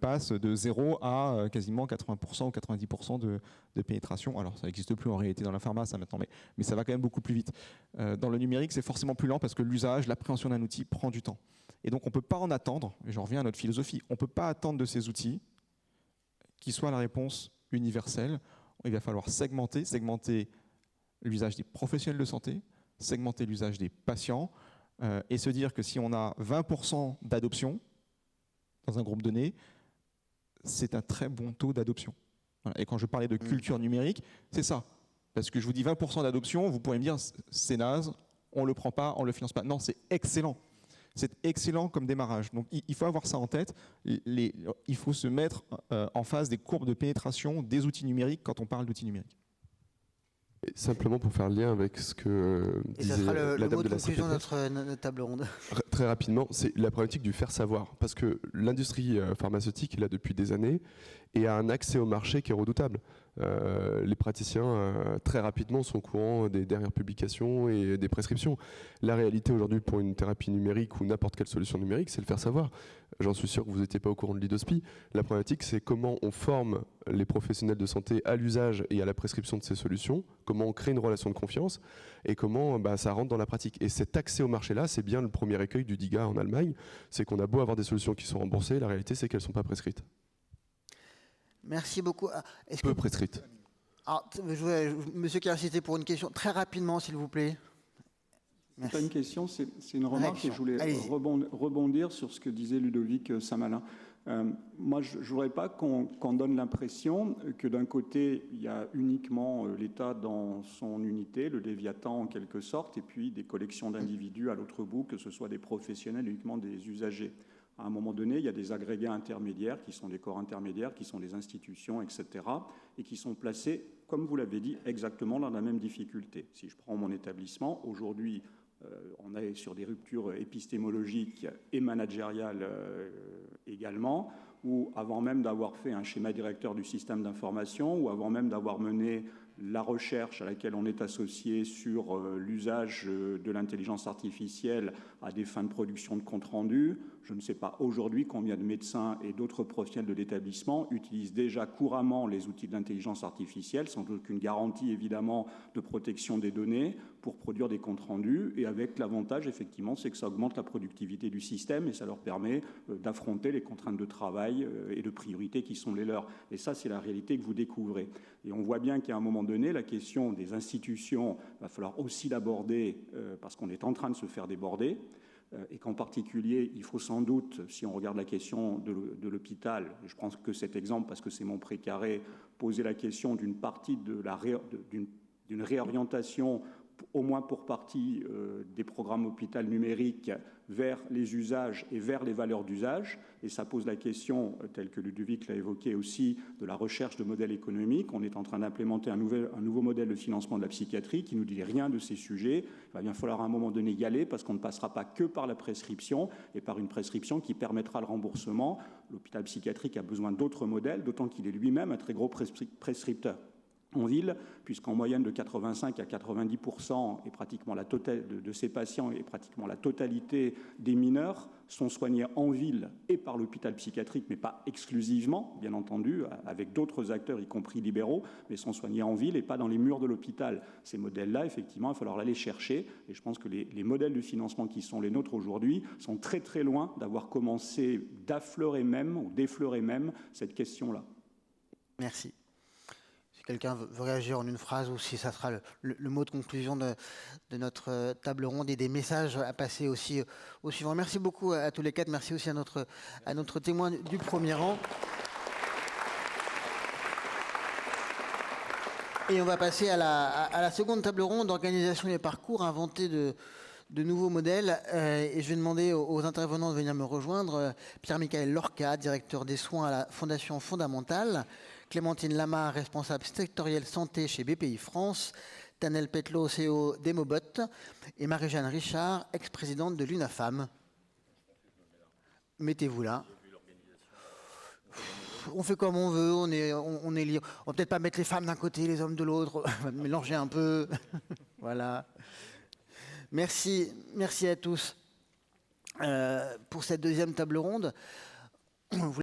passe de 0 à quasiment 80% ou 90% de pénétration. Alors ça n'existe plus en réalité dans la pharma ça maintenant, mais ça va quand même beaucoup plus vite. Dans le numérique, c'est forcément plus lent parce que l'usage, l'appréhension d'un outil prend du temps. Et donc on ne peut pas en attendre, et j'en reviens à notre philosophie, on ne peut pas attendre de ces outils qui soient la réponse universelle. Il va falloir segmenter l'usage des professionnels de santé, segmenter l'usage des patients, et se dire que si on a 20% d'adoption dans un groupe donné, c'est un très bon taux d'adoption. Voilà. Et quand je parlais de culture numérique, c'est ça. Parce que je vous dis 20% d'adoption, vous pourrez me dire c'est naze, on ne le prend pas, on ne le finance pas. Non, c'est excellent. C'est excellent comme démarrage. Donc il faut avoir ça en tête. Il faut se mettre en face des courbes de pénétration des outils numériques quand on parle d'outils numériques. Et simplement pour faire le lien avec ce que disait ça sera la le dame mot de de la conclusion de CPTS. notre table ronde. Très rapidement, c'est la problématique du faire savoir. Parce que l'industrie pharmaceutique est là depuis des années et a un accès au marché qui est redoutable. Les praticiens, très rapidement, sont au courant des dernières publications et des prescriptions. La réalité aujourd'hui pour une thérapie numérique ou n'importe quelle solution numérique, c'est le faire savoir. J'en suis sûr que vous n'étiez pas au courant de l'IDOSPI. La problématique, c'est comment on forme les professionnels de santé à l'usage et à la prescription de ces solutions, comment on crée une relation de confiance et comment ça rentre dans la pratique. Et cet accès au marché-là, c'est bien le premier écueil du DIGA en Allemagne, c'est qu'on a beau avoir des solutions qui sont remboursées, la réalité, c'est qu'elles ne sont pas prescrites. Merci beaucoup. Peu prescrites. Alors, Monsieur Carcité, pour une question, très rapidement, s'il vous plaît. C'est pas une question, c'est une remarque et je voulais rebondir sur ce que disait Ludovic Samalin. Moi, je ne voudrais pas qu'on donne l'impression que d'un côté, il y a uniquement l'État dans son unité, le Léviathan en quelque sorte, et puis des collections d'individus à l'autre bout, que ce soit des professionnels, uniquement des usagers. À un moment donné, il y a des agrégats intermédiaires qui sont des corps intermédiaires, qui sont des institutions, etc., et qui sont placés, comme vous l'avez dit, exactement dans la même difficulté. Si je prends mon établissement, aujourd'hui, on est sur des ruptures épistémologiques et managériales également, où avant même d'avoir fait un schéma directeur du système d'information, ou avant même d'avoir mené la recherche à laquelle on est associé sur l'usage de l'intelligence artificielle à des fins de production de compte rendu. Je ne sais pas aujourd'hui combien de médecins et d'autres professionnels de l'établissement utilisent déjà couramment les outils de l'intelligence artificielle, sans aucune garantie évidemment de protection des données, pour produire des comptes rendus. Et avec l'avantage, effectivement, c'est que ça augmente la productivité du système et ça leur permet d'affronter les contraintes de travail et de priorité qui sont les leurs. Et ça, c'est la réalité que vous découvrez. Et on voit bien qu'à un moment donné, la question des institutions, il va falloir aussi l'aborder parce qu'on est en train de se faire déborder. Et qu'en particulier, il faut sans doute, si on regarde la question de l'hôpital, je prends que cet exemple parce que c'est mon précaré, poser la question d'une partie d'une réorientation, au moins pour partie, des programmes hôpital numériques vers les usages et vers les valeurs d'usage. Et ça pose la question, telle que Ludovic l'a évoqué aussi, de la recherche de modèles économiques. On est en train d'implémenter un nouveau modèle de financement de la psychiatrie qui ne nous dit rien de ces sujets. Il va bien falloir à un moment donné y aller parce qu'on ne passera pas que par la prescription et par une prescription qui permettra le remboursement. L'hôpital psychiatrique a besoin d'autres modèles, d'autant qu'il est lui-même un très gros prescripteur en ville, puisqu'en moyenne de 85 à 90% et pratiquement la totalité de ces patients et pratiquement la totalité des mineurs sont soignés en ville et par l'hôpital psychiatrique, mais pas exclusivement, bien entendu, avec d'autres acteurs, y compris libéraux, mais sont soignés en ville et pas dans les murs de l'hôpital. Ces modèles-là, effectivement, il va falloir aller chercher, et je pense que les modèles de financement qui sont les nôtres aujourd'hui sont très très loin d'avoir commencé d'affleurer même ou d'effleurer même cette question-là. Merci. Si quelqu'un veut réagir en une phrase ou si ça sera le mot de conclusion de notre table ronde et des messages à passer aussi au suivant. Merci beaucoup à tous les quatre. Merci aussi à notre témoin du premier rang. Et on va passer à la seconde table ronde, organisation et parcours, inventé de de nouveaux modèles et je vais demander aux intervenants de venir me rejoindre. Pierre-Michael Lorca, directeur des soins à la Fondation Fondamentale, Clémentine Lamar, responsable sectoriel santé chez BPI France, Tanel Petlo, CEO d'Emobot, et Marie-Jeanne Richard, ex-présidente de l'UNAFAM. Mettez-vous là. On fait comme on veut, on est libre. On va peut-être pas mettre les femmes d'un côté, les hommes de l'autre, on va mélanger un peu. Voilà. Merci à tous pour cette deuxième table ronde.